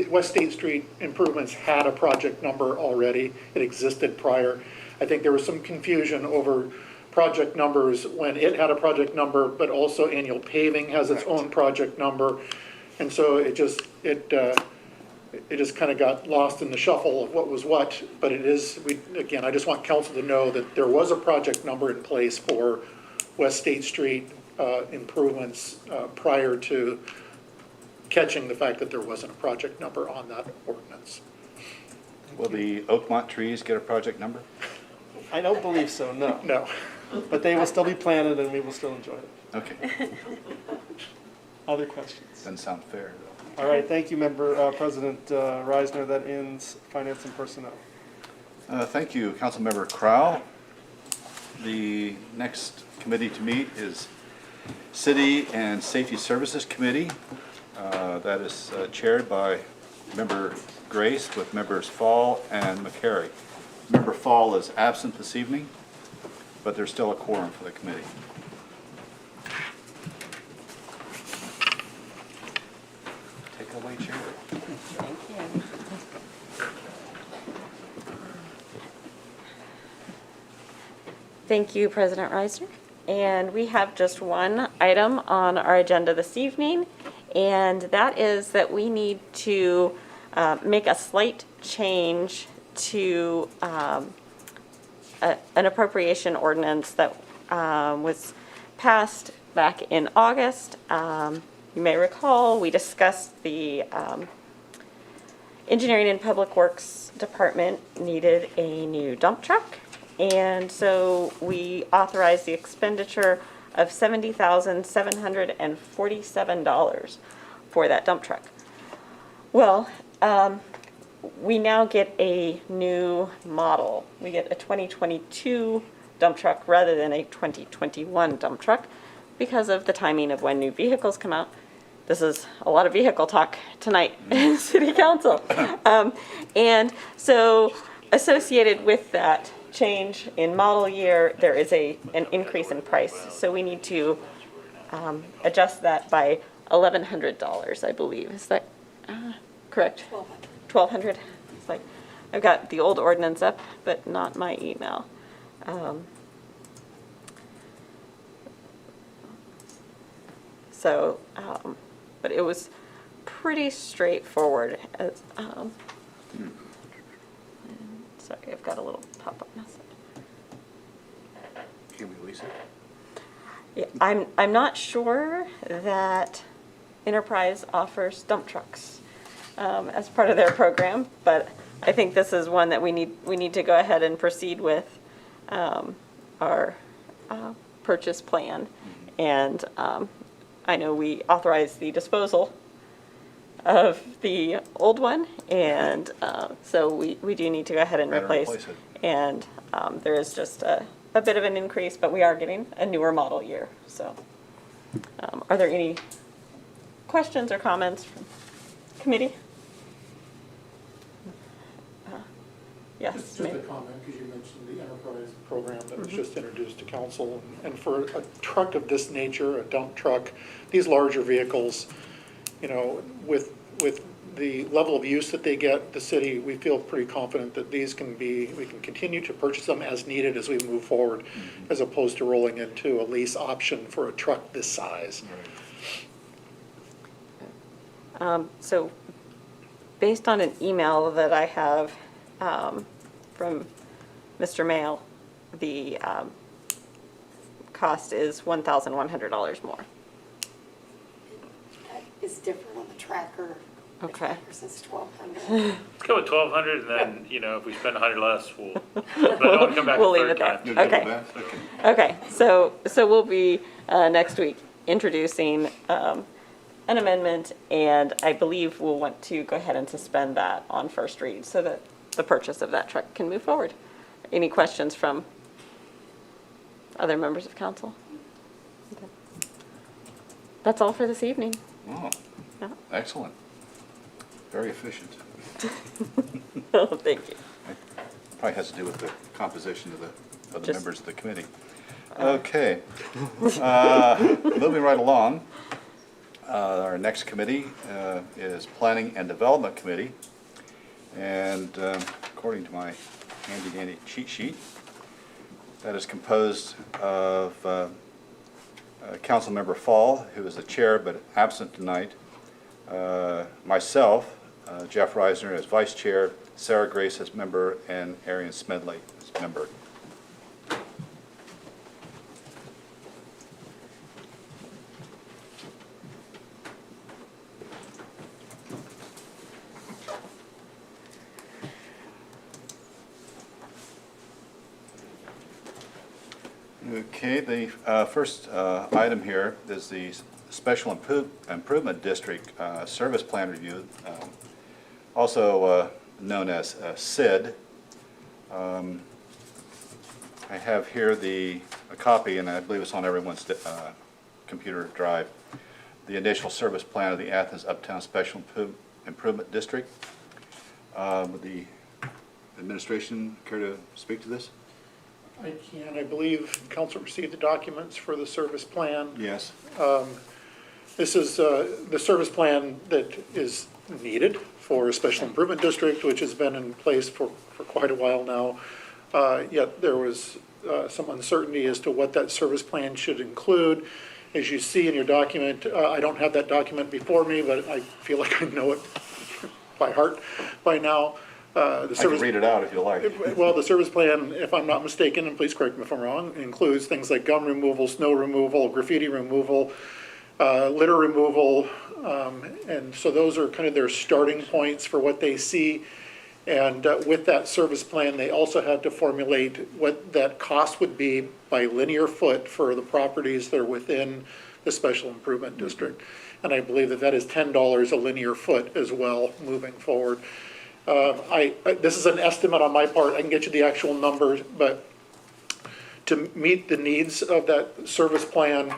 West State Street improvements had a project number already. It existed prior. I think there was some confusion over project numbers when it had a project number, but also annual paving has its own project number. And so They just kind of got lost in the shuffle of what was what, but it is, again, I just want council to know that there was a project number in place for West State Street improvements prior to catching the fact that there wasn't a project number on that ordinance. Will the Oakmont trees get a project number? I don't believe so, no. No. But they will still be planted and we will still enjoy it. Okay, Other questions? doesn't sound fair, though. All right, thank you, Member President Reisner. That ends Finance and Personnel. Thank you, Councilmember Crowell. The next committee to meet is City and Safety Services Committee. That is chaired by Member Grace with members Fall and McCary. Member Fall is absent this evening, but there's still a quorum for the committee. Take away, Chair. Thank you, President Reisner. And we have just one item on our agenda this evening, and that is that we need to make a slight change to an appropriation ordinance that was passed back in August. You may recall, we discussed the Engineering and Public Works Department needed a new dump truck. And so we authorized the expenditure of $70,747 for that dump truck. Well, we now get a new model. We get a 2022 dump truck rather than a 2021 dump truck because of the timing of when new vehicles come out. This is a lot of vehicle talk tonight in City Council. And so associated with that change in model year, there is an increase in price. So we need to adjust that by $1,100, I believe. Is that correct? $1,200. It's like I've got the old ordinance up, but not my email. But it was pretty straightforward. Sorry, I've got a little pop-up message. Can we release it? Yeah, I'm not sure that Enterprise offers dump trucks as part of their program, but I think this is one that we need to go ahead and proceed with our purchase plan. And I know we authorized the disposal of the old one, and so we do need to go ahead and Better replace replace it. And there is just a bit of an increase, but we are getting a newer model year. So are there any questions or comments from committee? Yes, Just a ma'am. comment, because you mentioned the enterprise program that was just introduced to council. And for a truck of this nature, a dump truck, these larger vehicles, you know, with the level of use that they get, the city, we feel pretty confident that these we can continue to purchase them as needed as we move forward, as opposed to rolling into a lease option for a truck this size. So based on an email that I have from Mr. Mail, the cost is $1,100 more. That is different on the tracker. The Okay. tracker says 1,200. Let's go with 1,200, and then, you know, if we spend 100 less, we'll, but I don't wanna come back We'll the leave third it time. there. You'll double Okay. that? Okay. Okay, so we'll be next week introducing an amendment, and I believe we'll want to go ahead and suspend that on first read so that the purchase of that truck can move forward. Any questions from other members of council? Okay. That's all for this evening. Oh, Yeah. excellent. Very efficient. Oh, thank you. Probably has to do with the composition of the Just- members of the committee. Okay. Moving right along, our next committee is Planning and Development Committee. And according to my handy-dandy cheat sheet, that is composed of Councilmember Fall, who is the chair but absent tonight, myself, Jeff Reisner as vice chair, Sarah Grace as member, and Arian Smedley as member. Okay, the first item here is the Special Improvement District Service Plan Review, also known as SID. I have here a copy, and I believe it's on everyone's computer drive, the initial service plan of the Athens Uptown Special Improvement District. Would the administration care to speak to this? I can. I believe council received the documents for the service plan. Yes. This is the service plan that is needed for a special improvement district, which has been in place for quite a while now. Yet there was some uncertainty as to what that service plan should include. As you see in your document, I don't have that document before me, but I feel like I know it by heart by now. I can read it out if you like. Well, the service plan, if I'm not mistaken, and please correct me if I'm wrong, includes things like gum removal, snow removal, graffiti removal, litter removal, and so those are kind of their starting points for what they see. And with that service plan, they also had to formulate what that cost would be by linear foot for the properties that are within the special improvement district. And I believe that is $10 a linear foot as well moving forward. This is an estimate on my part. I can get you the actual numbers, but to meet the needs of that service plan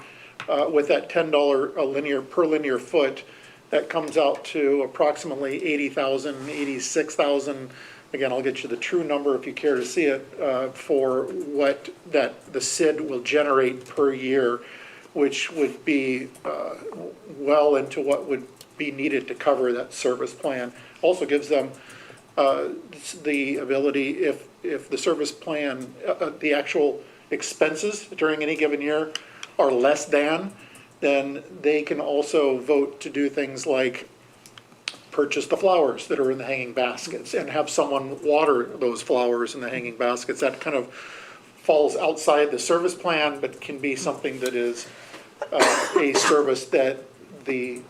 with that $10 per linear foot, that comes out to approximately 80,000, 86,000. Again, I'll get you the true number if you care to see it for what the SID will generate per year, which would be well into what would be needed to cover that service plan. Also gives them the ability, if the service plan, the actual expenses during any given year are less than, then they can also vote to do things like purchase the flowers that are in the hanging baskets and have someone water those flowers in the hanging baskets. That kind of falls outside the service plan, but can be something that is a service that the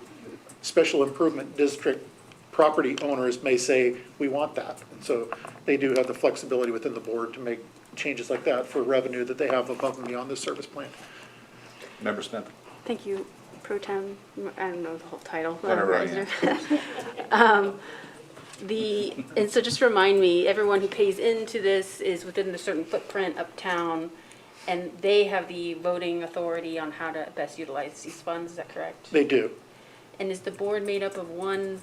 special improvement district property owners may say, we want that. And so they do have the flexibility within the board to make changes like that for revenue that they have above and beyond the service plan. Member Smith. Thank you, Pro Tem, I don't know the whole title. Whatever I am. And so just remind me, everyone who pays into this is within the certain footprint uptown, and they have the voting authority on how to best utilize these funds, is that correct? They do. And is the board made up of one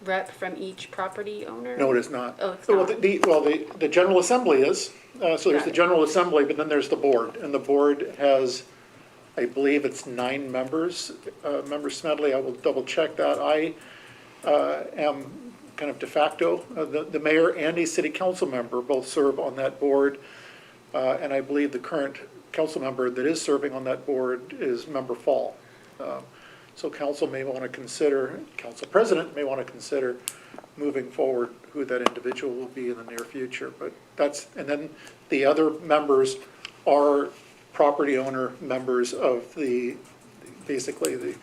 rep from each property owner? No, it is not. Oh, it's Well, not. the General Assembly is, so there's Got the it. General Assembly, but then there's the board. And the board has, I believe it's 9 members. Member Smedley, I will double check that. I am kind of de facto, the mayor and a city council member both serve on that board. And I believe the current council member that is serving on that board is Member Fall. So council may want to consider, council president may want to consider moving forward who that individual will be in the near future. But and then the other members are property owner members of basically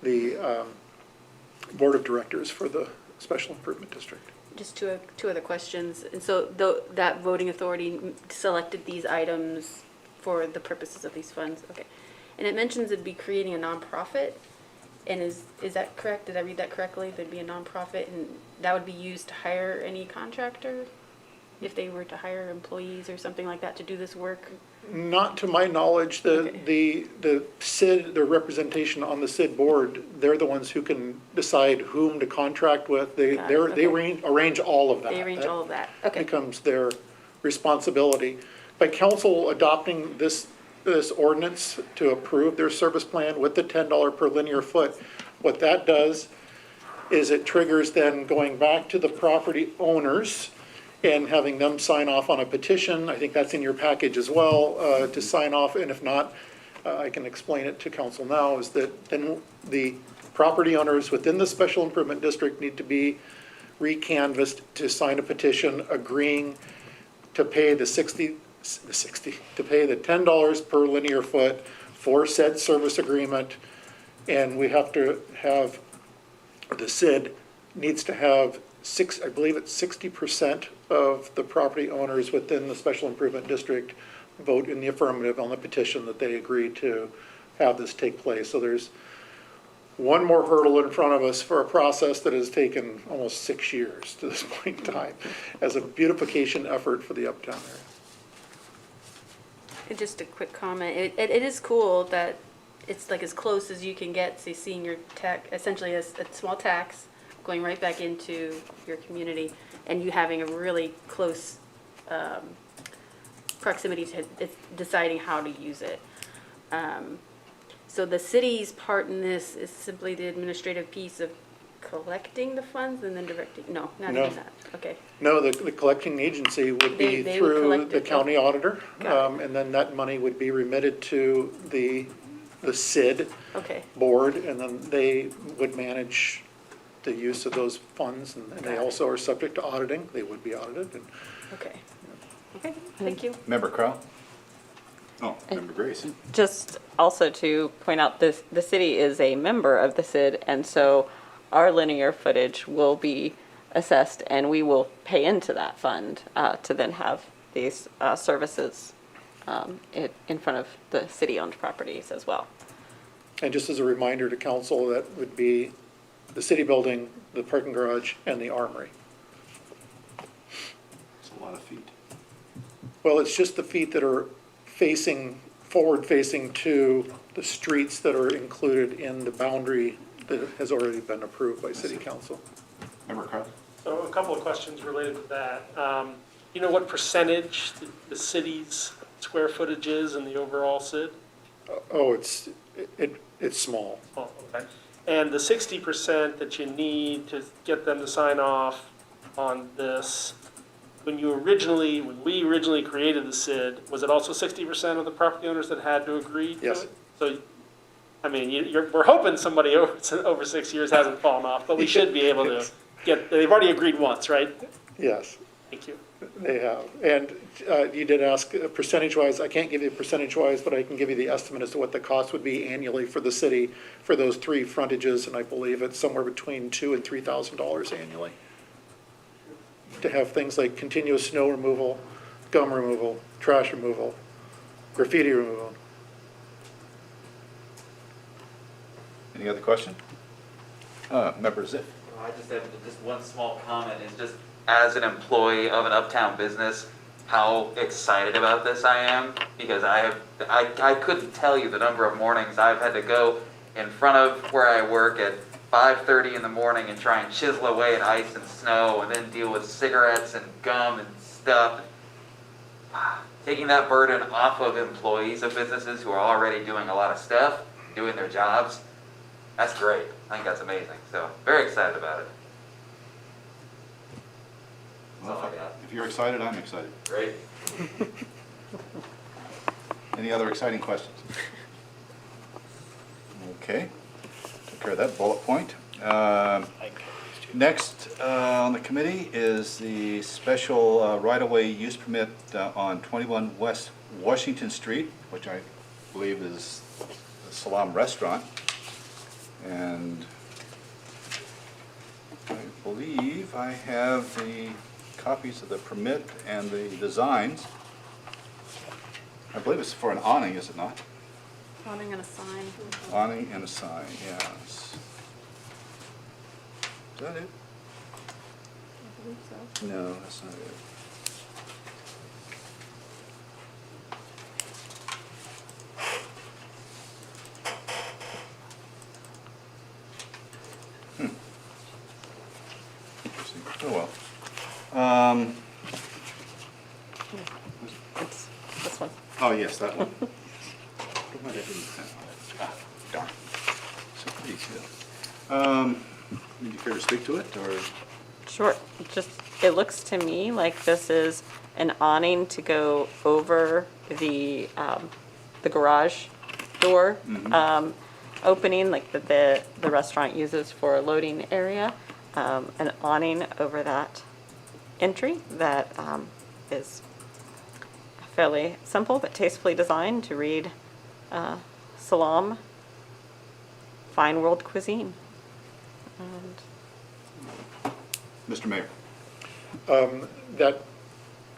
the board of directors for the special improvement district. Just two other questions. And so that voting authority selected these items for the purposes of these funds? Okay. And it mentions it'd be creating a nonprofit. And is that correct? Did I read that correctly? There'd be a nonprofit and that would be used to hire any contractor? If they were to hire employees or something like that to do this work? Not to my knowledge. The SID, the representation on the SID board, they're the ones who can decide whom to contract with. They arrange all of that. They arrange all of that. Okay. Becomes their responsibility. By council adopting this ordinance to approve their service plan with the $10 per linear foot, what that does is it triggers then going back to the property owners and having them sign off on a petition. I think that's in your package as well, to sign off, and if not, I can explain it to council now, is that then the property owners within the special improvement district need to be recanvassed to sign a petition agreeing to pay the $10 per linear foot for said service agreement. And we have to have, the SID needs to have I believe it's 60% of the property owners within the special improvement district vote in the affirmative on the petition that they agree to have this take place. So there's one more hurdle in front of us for a process that has taken almost 6 years to this point in time as a beautification effort for the uptown area. And just a quick comment, it is cool that it's like as close as you can get to seeing your tax, essentially a small tax going right back into your community, and you having a really close proximity to deciding how to use it. So the city's part in this is simply the administrative piece of collecting the funds and then directing, no, not No. even that, okay. No, the collecting agency would be They would through collect the it, county auditor, Got and then that money would be remitted to the SID Okay, board, and then they would manage the use of those funds, and they Got it. also are subject to auditing, they would be audited, and okay. Okay, thank you. Member Crowe? Oh, Member Grace. Just also to point out, the city is a member of the SID, and so our linear footage will be assessed, and we will pay into that fund to then have these services in front of the city-owned properties as well. And just as a reminder to council, that would be the city building, the parking garage, and the armory. It's a lot of feet. Well, it's just the feet that are forward-facing to the streets that are included in the boundary that has already been approved by city council. Member Crowe? So a couple of questions related to that. You know what percentage the city's square footage is in the overall SID? Oh, it's small. Oh, okay. And the 60% that you need to get them to sign off on this, when we originally created the SID, was it also 60% of the property owners that had to agree to Yes. it? So, I mean, we're hoping somebody over 6 years hasn't fallen off, but we should be able to they've already agreed once, right? Yes, Thank you. they have. And you did ask percentage-wise. I can't give you percentage-wise, but I can give you the estimate as to what the cost would be annually for the city for those 3 frontages, and I believe it's somewhere between $2,000 and $3,000 annually to have things like continuous snow removal, gum removal, trash removal, graffiti removal. Any other question? Member Ziff? I just have just one small comment, is just as an employee of an uptown business, how excited about this I am, because I couldn't tell you the number of mornings I've had to go in front of where I work at 5:30 in the morning and try and chisel away at ice and snow and then deal with cigarettes and gum and stuff. Taking that burden off of employees of businesses who are already doing a lot of stuff, doing their jobs, that's great. I think that's amazing. So, very excited about it. Well, if you're excited, I'm excited. Great. Any other exciting questions? Okay, took care of that bullet point. Next on the committee is the special right-of-way use permit on 21 West Washington Street, which I believe is the Salam Restaurant. And I believe I have the copies of the permit and the designs. I believe it's for an awning, is it not? Awning and a sign. Awning and a sign, yes. Is that it? I believe so. No, that's not it. Interesting. Oh, well. It's this one. Oh, yes, that one. Why did I didn't pen on it? Ah, darn. So please, would you care to speak to it, or? Sure, it looks to me like this is an awning to go over the garage door opening, like that the restaurant uses for a loading area. an awning over that entry that is fairly simple but tastefully designed to read Salam, Fine World Cuisine. And Mr. Mayor. That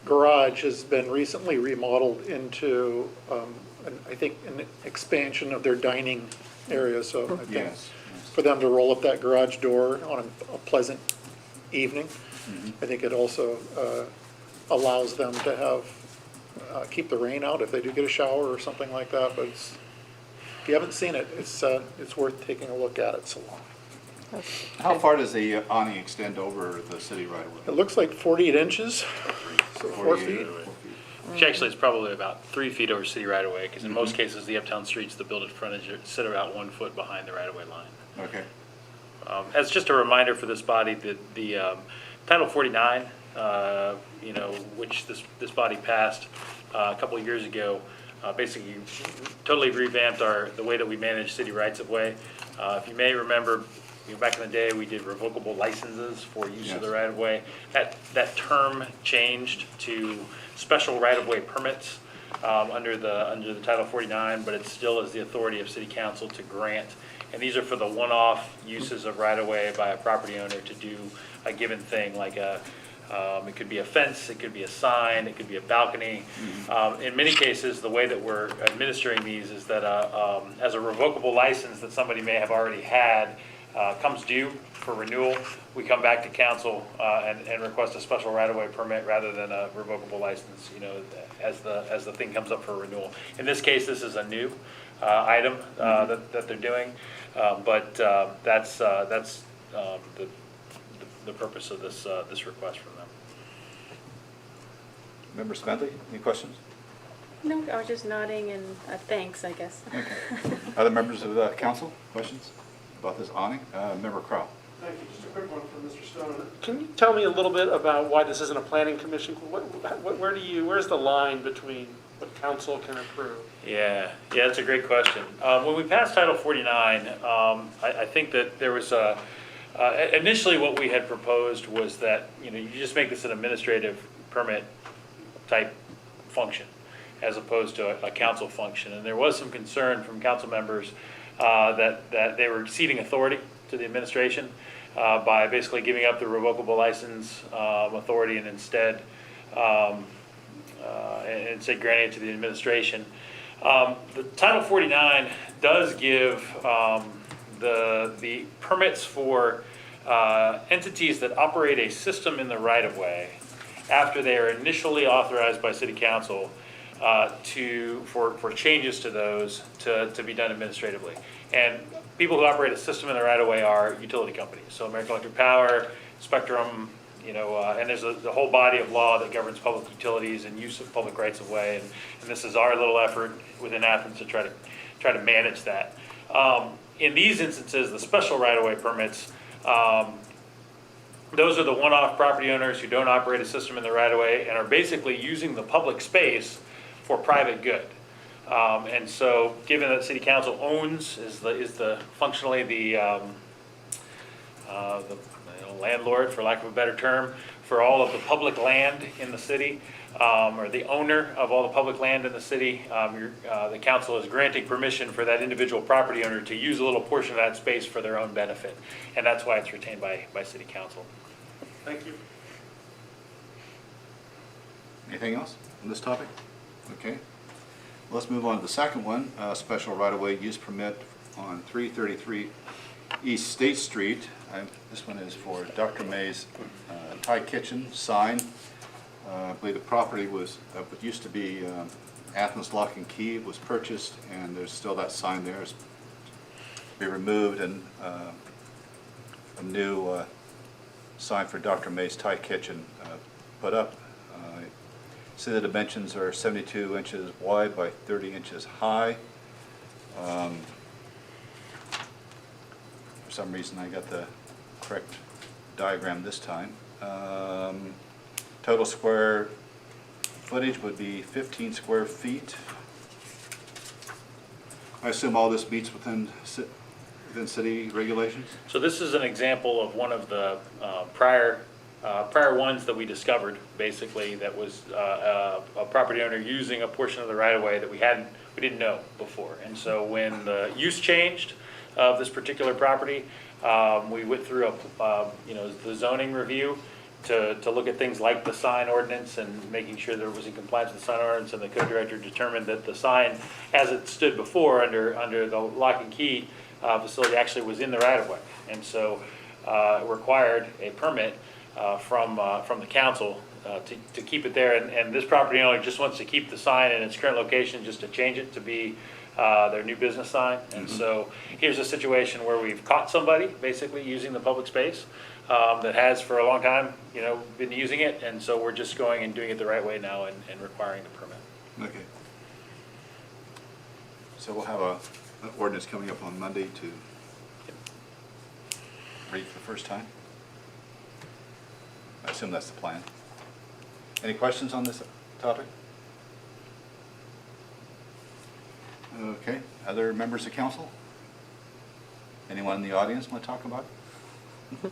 garage has been recently remodeled into, I think, an expansion of their dining area, so I think Yes. for them to roll up that garage door on a pleasant evening, I think it also allows them to have, keep the rain out if they do get a shower or something like that, but if you haven't seen it, it's worth taking a look at it, Salon. How far does the awning extend over the city right away? It looks like 48 inches, so 4 feet. Which actually is probably about 3 feet over city right of way, because in most cases, the uptown streets, the builded frontage sit about 1 foot behind the right of way line. Okay. As just a reminder for this body, the Title 49, which this body passed a couple of years ago, basically totally revamped the way that we manage city rights of way. If you may remember, back in the day, we did revocable licenses for use of the right of way. That term changed to special right of way permits under the Title 49, but it still is the authority of city council to grant. And these are for the one-off uses of right of way by a property owner to do a given thing, like it could be a fence, it could be a sign, it could be a balcony. In many cases, the way that we're administering these is that as a revocable license that somebody may have already had comes due for renewal, we come back to council and request a special right-of-way permit rather than a revocable license, as the thing comes up for renewal. In this case, this is a new item that they're doing, but that's the purpose of this request from them. Member Smedley, any questions? No, I was just nodding and thanks, I guess. Okay. Other members of the council, questions about this awning? Member Crowe. Thank you. Just a quick one from Mr. Stone. Can you tell me a little bit about why this isn't a planning commission? Where's the line between what council can approve? Yeah, that's a great question. When we passed Title 49, I think that there was initially what we had proposed was that, you just make this an administrative permit type function as opposed to a council function. And there was some concern from council members that they were ceding authority to the administration by basically giving up the revocable license authority and instead granting it to the administration. The Title 49 does give the permits for entities that operate a system in the right-of-way after they are initially authorized by City Council for changes to those to be done administratively. And people who operate a system in the right-of-way are utility companies. So American Electric Power, Spectrum, and there's a whole body of law that governs public utilities and use of public rights-of-way. And this is our little effort within Athens to try to manage that. In these instances, the special right-of-way permits, those are the one-off property owners who don't operate a system in the right-of-way and are basically using the public space for private good. And so, given that City Council owns, is functionally the landlord, for lack of a better term, for all of the public land in the city, or the owner of all the public land in the city, the council is granting permission for that individual property owner to use a little portion of that space for their own benefit. And that's why it's retained by City Council. Thank you. Anything else on this topic? Okay. Let's move on to the second one, special right-of-way use permit on 333 East State Street. This one is for Dr. May's Thai Kitchen sign. I believe the property was, what used to be Athens Lock and Key was purchased, and there's still that sign there. It's be removed and a new sign for Dr. May's Thai Kitchen put up. See the dimensions are 72 inches wide by 30 inches high. For some reason I got the correct diagram this time. Total square footage would be 15 square feet. I assume all this meets within within city regulations? So this is an example of one of the prior ones that we discovered, basically, that was a property owner using a portion of the right-of-way that we didn't know before. And so when the use changed of this particular property, we went through the zoning review to look at things like the sign ordinance and making sure that it was in compliance with the sign ordinance, and the code director determined that the sign, as it stood before under the lock and key facility, actually was in the right-of-way. And so it required a permit from the council to keep it there, and this property owner just wants to keep the sign in its current location, just to change it to be their new business sign. And so here's a situation where we've caught somebody basically using the public space that has for a long time, been using it, and so we're just going and doing it the right way now and requiring the permit. Okay. So we'll have an ordinance coming up on Monday to read for the first time? I assume that's the plan. Any questions on this topic? Okay, other members of council? Anyone in the audience want to talk about it?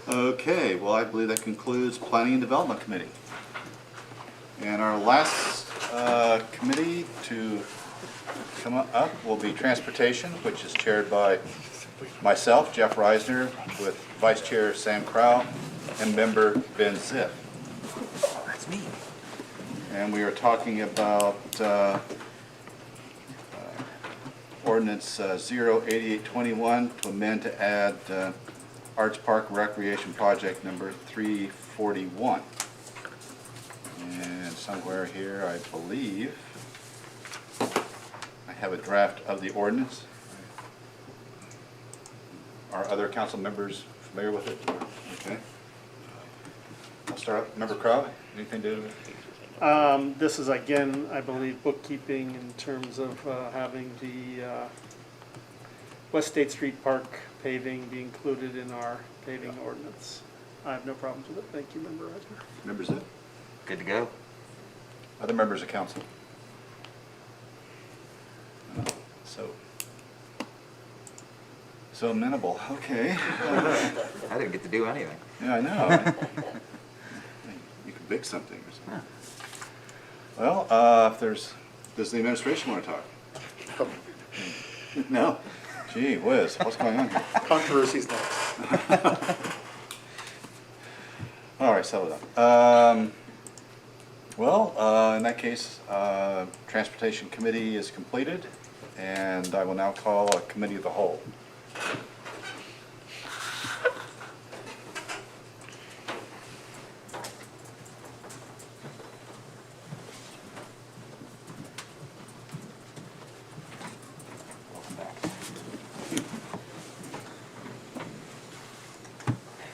Okay, well, I believe that concludes Planning and Development Committee. And our last committee to come up will be Transportation, which is chaired by myself, Jeff Reisner, with Vice Chair Sam Crow and member Ben Ziff. That's me. And we are talking about Ordinance 08821 to amend to add Arts Park Recreation Project number 341. And somewhere here, I believe, I have a draft of the ordinance. Are other council members familiar with it? Okay. I'll start up. Member Crowe, anything to do with it? This is, again, I believe, bookkeeping in terms of having the West State Street Park paving be included in our paving ordinance. I have no problems with it. Thank you, Member Reisner. Members of? Good to go. Other members of council? So amenable, okay. I didn't get to do anything. Yeah, I know. You could bake something or something. Well, if there's, does the administration want to talk? No? Gee whiz, what's going on here? Controversies next. All right, settle down. Well, in that case, Transportation Committee is completed, and I will now call a committee of the whole.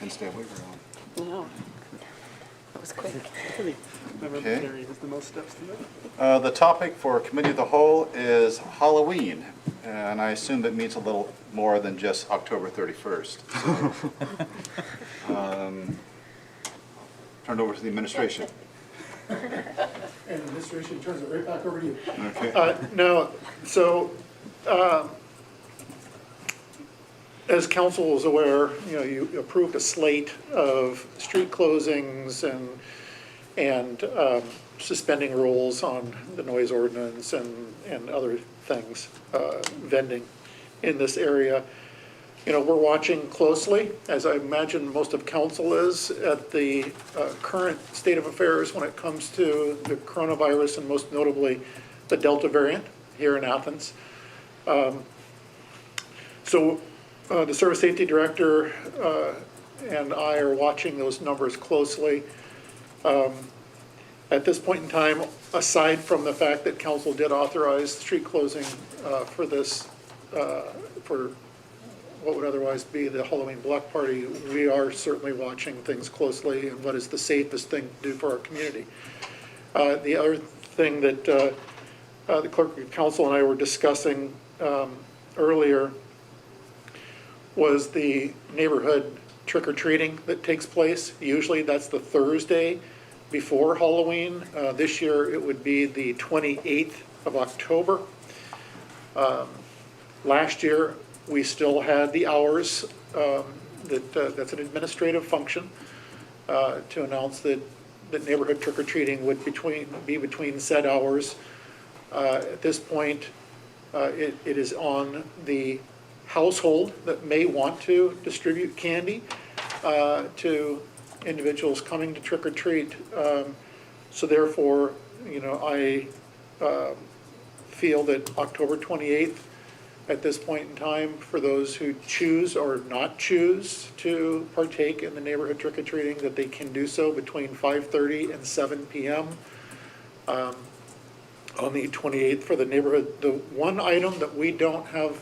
And stay away from No. That was quick. Member Okay. Terry has the most steps tonight. The topic for Committee of the Whole is Halloween, and I assume that means a little more than just October 31st. So, turn it over to the administration. And administration turns it right back over to you. Okay. No, so, as council is aware, you approved a slate of street closings and suspending rules on the noise ordinance and other things, vending in this area. We're watching closely, as I imagine most of council is, at the current state of affairs when it comes to the coronavirus and most notably the Delta variant here in Athens. So the Service Safety Director and I are watching those numbers closely. At this point in time, aside from the fact that council did authorize street closing for this, for what would otherwise be the Halloween block party, we are certainly watching things closely and what is the safest thing to do for our community. The other thing that the clerk of council and I were discussing earlier was the neighborhood trick-or-treating that takes place. Usually that's the Thursday before Halloween. This year it would be the 28th of October. Last year, we still had the hours, that's an administrative function, to announce that neighborhood trick-or-treating would be between said hours. At this point, it is on the household that may want to distribute candy to individuals coming to trick-or-treat. So therefore, I feel that October 28th, at this point in time, for those who choose or not choose to partake in the neighborhood trick-or-treating, that they can do so between 5:30 and 7 p.m. On the 28th for the neighborhood. The one item that we don't have,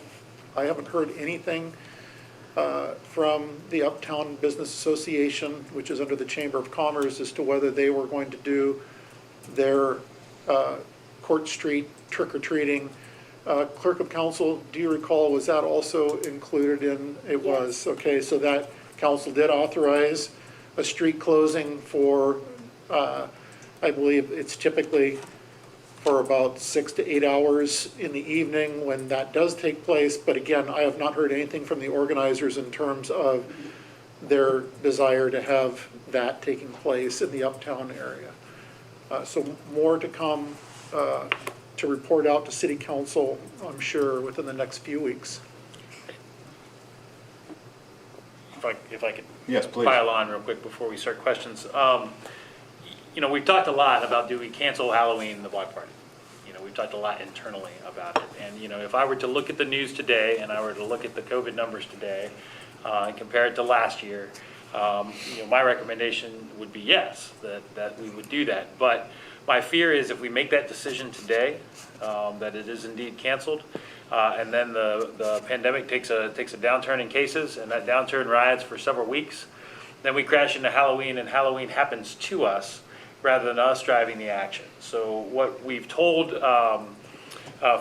I haven't heard anything from the Uptown Business Association, which is under the Chamber of Commerce, as to whether they were going to do their Court Street trick-or-treating. Clerk of Council, do you recall, was that also included in? It was, okay, so that council did authorize a street closing for, I believe it's typically for about 6 to 8 hours in the evening when that does take place. But again, I have not heard anything from the organizers in terms of their desire to have that taking place in the Uptown area. So more to come to report out to City Council, I'm sure, within the next few weeks. If I could Yes, please. pile on real quick before we start questions. We've talked a lot about, do we cancel Halloween, the block party? We've talked a lot internally about it. And, if I were to look at the news today and I were to look at the COVID numbers today and compare it to last year, my recommendation would be yes, that we would do that. But my fear is if we make that decision today, that it is indeed canceled, and then the pandemic takes a downturn in cases, and that downturn rides for several weeks, then we crash into Halloween, and Halloween happens to us rather than us driving the action. So what we've told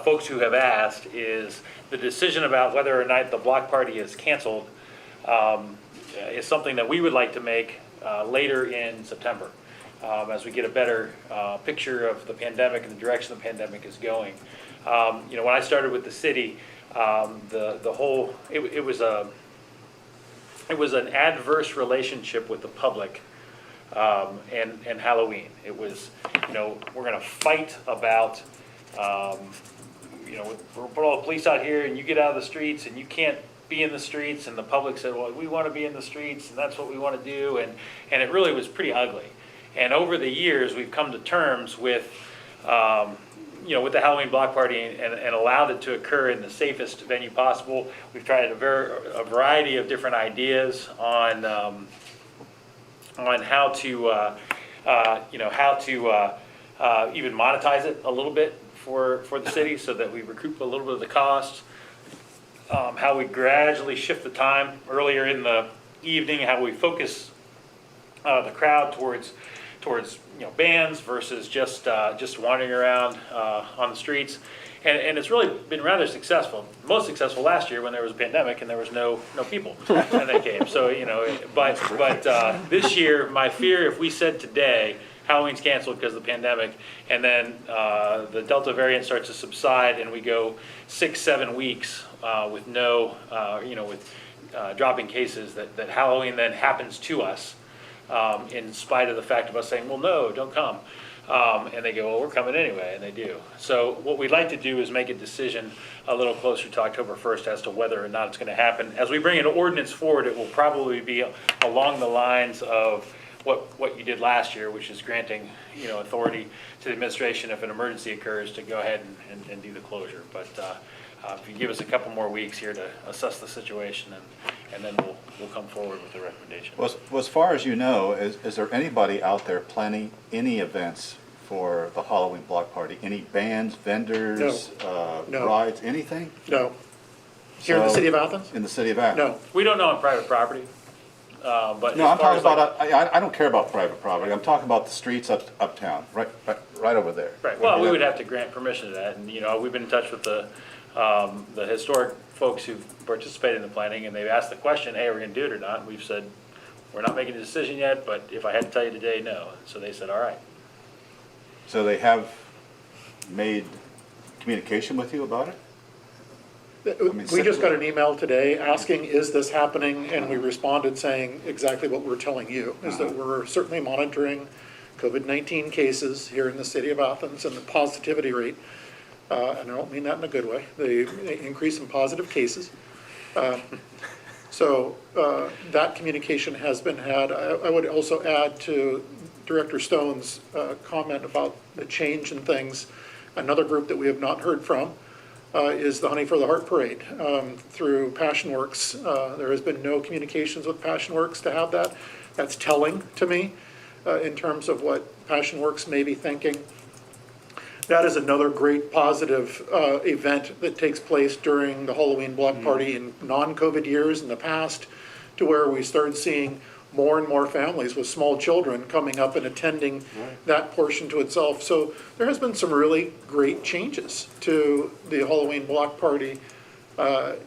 folks who have asked is the decision about whether or not the block party is canceled is something that we would like to make later in September, as we get a better picture of the pandemic and the direction the pandemic is going. When I started with the city, it was an adverse relationship with the public and Halloween. It was, we're going to fight about, we'll put all the police out here and you get out of the streets and you can't be in the streets. And the public said, well, we want to be in the streets and that's what we want to do. And it really was pretty ugly. And over the years, we've come to terms with, with the Halloween block party and allowed it to occur in the safest venue possible. We've tried a variety of different ideas on how to even monetize it a little bit for the city so that we recoup a little bit of the cost. How we gradually shift the time earlier in the evening, how we focus the crowd towards bands versus just wandering around on the streets, and it's really been rather successful. Most successful last year when there was a pandemic and there was no people and they came. So but this year, my fear, if we said today Halloween's canceled because of the pandemic, and then the Delta variant starts to subside and we go 6-7 weeks with no with dropping cases, that Halloween then happens to us. In spite of the fact of us saying, well, no, don't come. And they go, well, we're coming anyway, and they do. So what we'd like to do is make a decision a little closer to October 1st as to whether or not it's going to happen. As we bring an ordinance forward, it will probably be along the lines of what you did last year, which is granting authority to the administration if an emergency occurs to go ahead and do the closure. But if you give us a couple more weeks here to assess the situation, and then we'll come forward with the recommendation. Well, as far as you know, is there anybody out there planning any events for the Halloween block party? Any bands, vendors, No. rides, anything? No. Here in the city of Athens? In the city of Athens? No. We don't know on private property, but No, as I'm far talking as like- about, I don't care about private property. I'm talking about the streets uptown, right over there. Right, well, we would have to grant permission to that, and, we've been in touch with the historic folks who've participated in the planning, and they've asked the question, hey, are we gonna do it or not? And we've said, we're not making a decision yet, but if I had to tell you today, no. So they said, all right. So they have made communication with you about it? We just got an email today asking, is this happening? And we responded saying exactly what we're telling you, is that we're certainly monitoring COVID-19 cases here in the city of Athens and the positivity rate. And I don't mean that in a good way, the increase in positive cases. So that communication has been had. I would also add to Director Stone's comment about the change in things. Another group that we have not heard from is the Honey for the Heart Parade through Passion Works. There has been no communications with Passion Works to have that. That's telling to me in terms of what Passion Works may be thinking. That is another great positive event that takes place during the Halloween block party in non-COVID years in the past, to where we started seeing more and more families with small children coming up and attending that portion to itself. So there has been some really great changes to the Halloween block party. But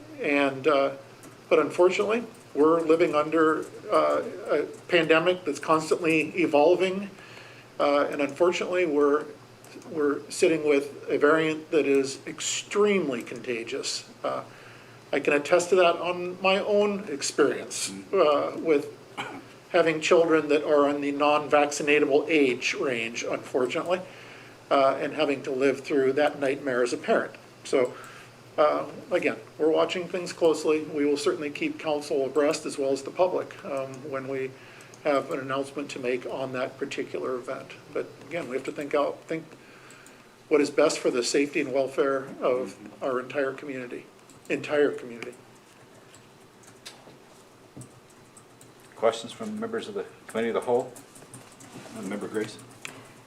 unfortunately, we're living under a pandemic that's constantly evolving. And unfortunately, we're sitting with a variant that is extremely contagious. I can attest to that on my own experience with having children that are in the non-vaccinatable age range, unfortunately, and having to live through that nightmare as a parent. So, again, we're watching things closely. We will certainly keep council abreast as well as the public when we have an announcement to make on that particular event. But again, we have to think what is best for the safety and welfare of our entire community. Questions from members of the Committee of the Whole? Member Grace?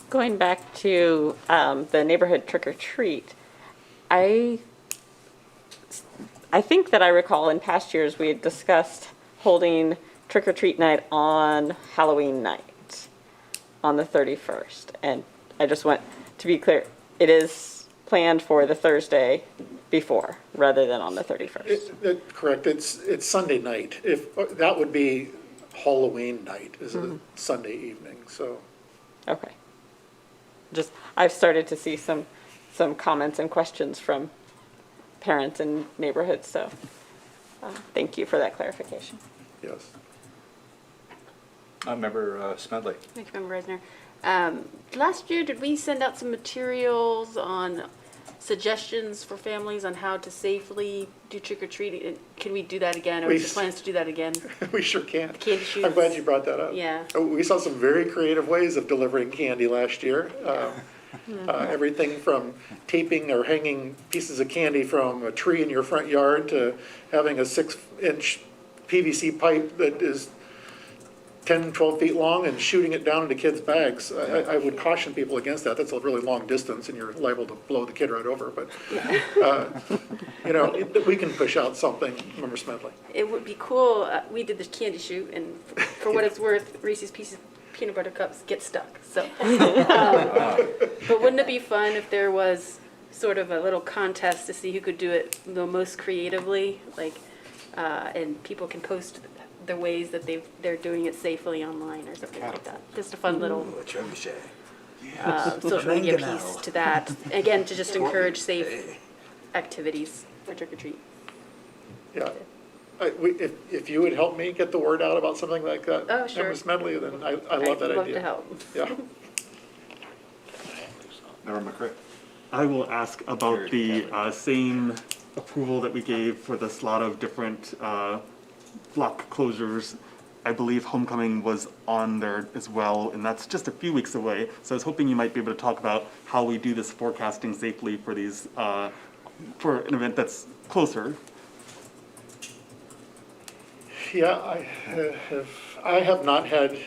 Going back to the neighborhood trick or treat, I think that I recall in past years we had discussed holding trick or treat night on Halloween night, on the 31st. And I just want to be clear, it is planned for the Thursday before rather than on the 31st. Correct. It's Sunday night. If that would be Halloween night, is a Sunday evening. So. Okay. Just, I've started to see some comments and questions from parents in neighborhoods, so thank you for that clarification. Yes. Member Smedley. Thank you, Member Reisner. Last year, did we send out some materials on suggestions for families on how to safely do trick-or-treating? Can we do that again, or is there plans to do that again? We sure can. Candy shoots. I'm glad you brought that up. Yeah. We saw some very creative ways of delivering candy last year. Everything from taping or hanging pieces of candy from a tree in your front yard to having a 6-inch PVC pipe that is 10, 12 feet long and shooting it down into kids' bags. I would caution people against that. That's a really long distance and you're liable to blow the kid right over. But, we can push out something, Member Smedley. It would be cool. We did the candy shoot, and for what it's worth, Reese's Pieces peanut butter cups get stuck. So, but wouldn't it be fun if there was sort of a little contest to see who could do it the most creatively, and people can post the ways that they're doing it safely online or something like that. Just a fun little social media piece to that. Again, to just encourage safe activities for trick or treat. Yeah. If you would help me get the word out about something like that, Oh, sure. Member Smedley, then I love that idea. I'd love to help. Yeah. Member McCray. I will ask about the same approval that we gave for the slot of different block closures. I believe homecoming was on there as well, and that's just a few weeks away. So I was hoping you might be able to talk about how we do this forecasting safely for these, for an event that's closer. Yeah, I have not had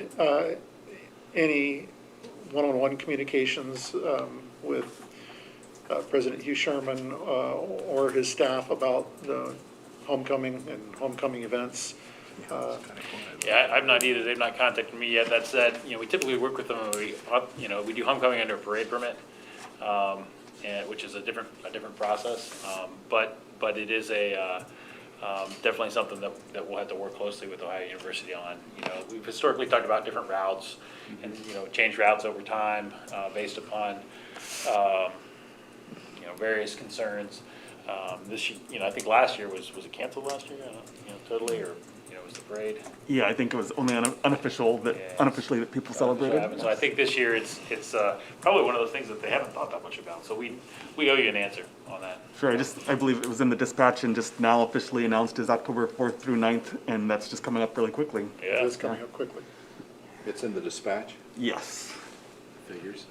any one-on-one communications with President Hugh Sherman or his staff about the homecoming and homecoming events. Yeah, I've not either. They've not contacted me yet. That said, we typically work with them when we do homecoming under a parade permit, which is a different process. But it is definitely something that we'll have to work closely with Ohio University on. We've historically talked about different routes and, change routes over time based upon, various concerns. This, I think last year was it canceled last year? I don't know, totally, or, was the parade? Yeah, I think it was only unofficially that people celebrated. So I think this year it's probably one of those things that they haven't thought that much about. So we owe you an answer on that. Sure, I believe it was in the dispatch and just now officially announced as October 4th through 9th, and that's just coming up really quickly. Yeah. It is coming up quickly. It's in the dispatch, Yes. figures.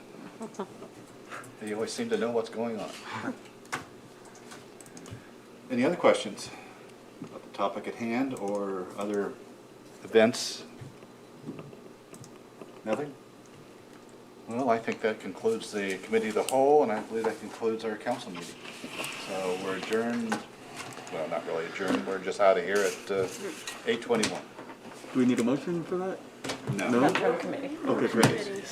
They always seem to know what's going on. Any other questions about the topic at hand or other events? Nothing? Well, I think that concludes the committee of the whole, and I believe that concludes our council meeting. So we're adjourned, well, not really adjourned, we're just out of here at 8:21. Do we need a motion for that? No. No? From committee. Okay, great.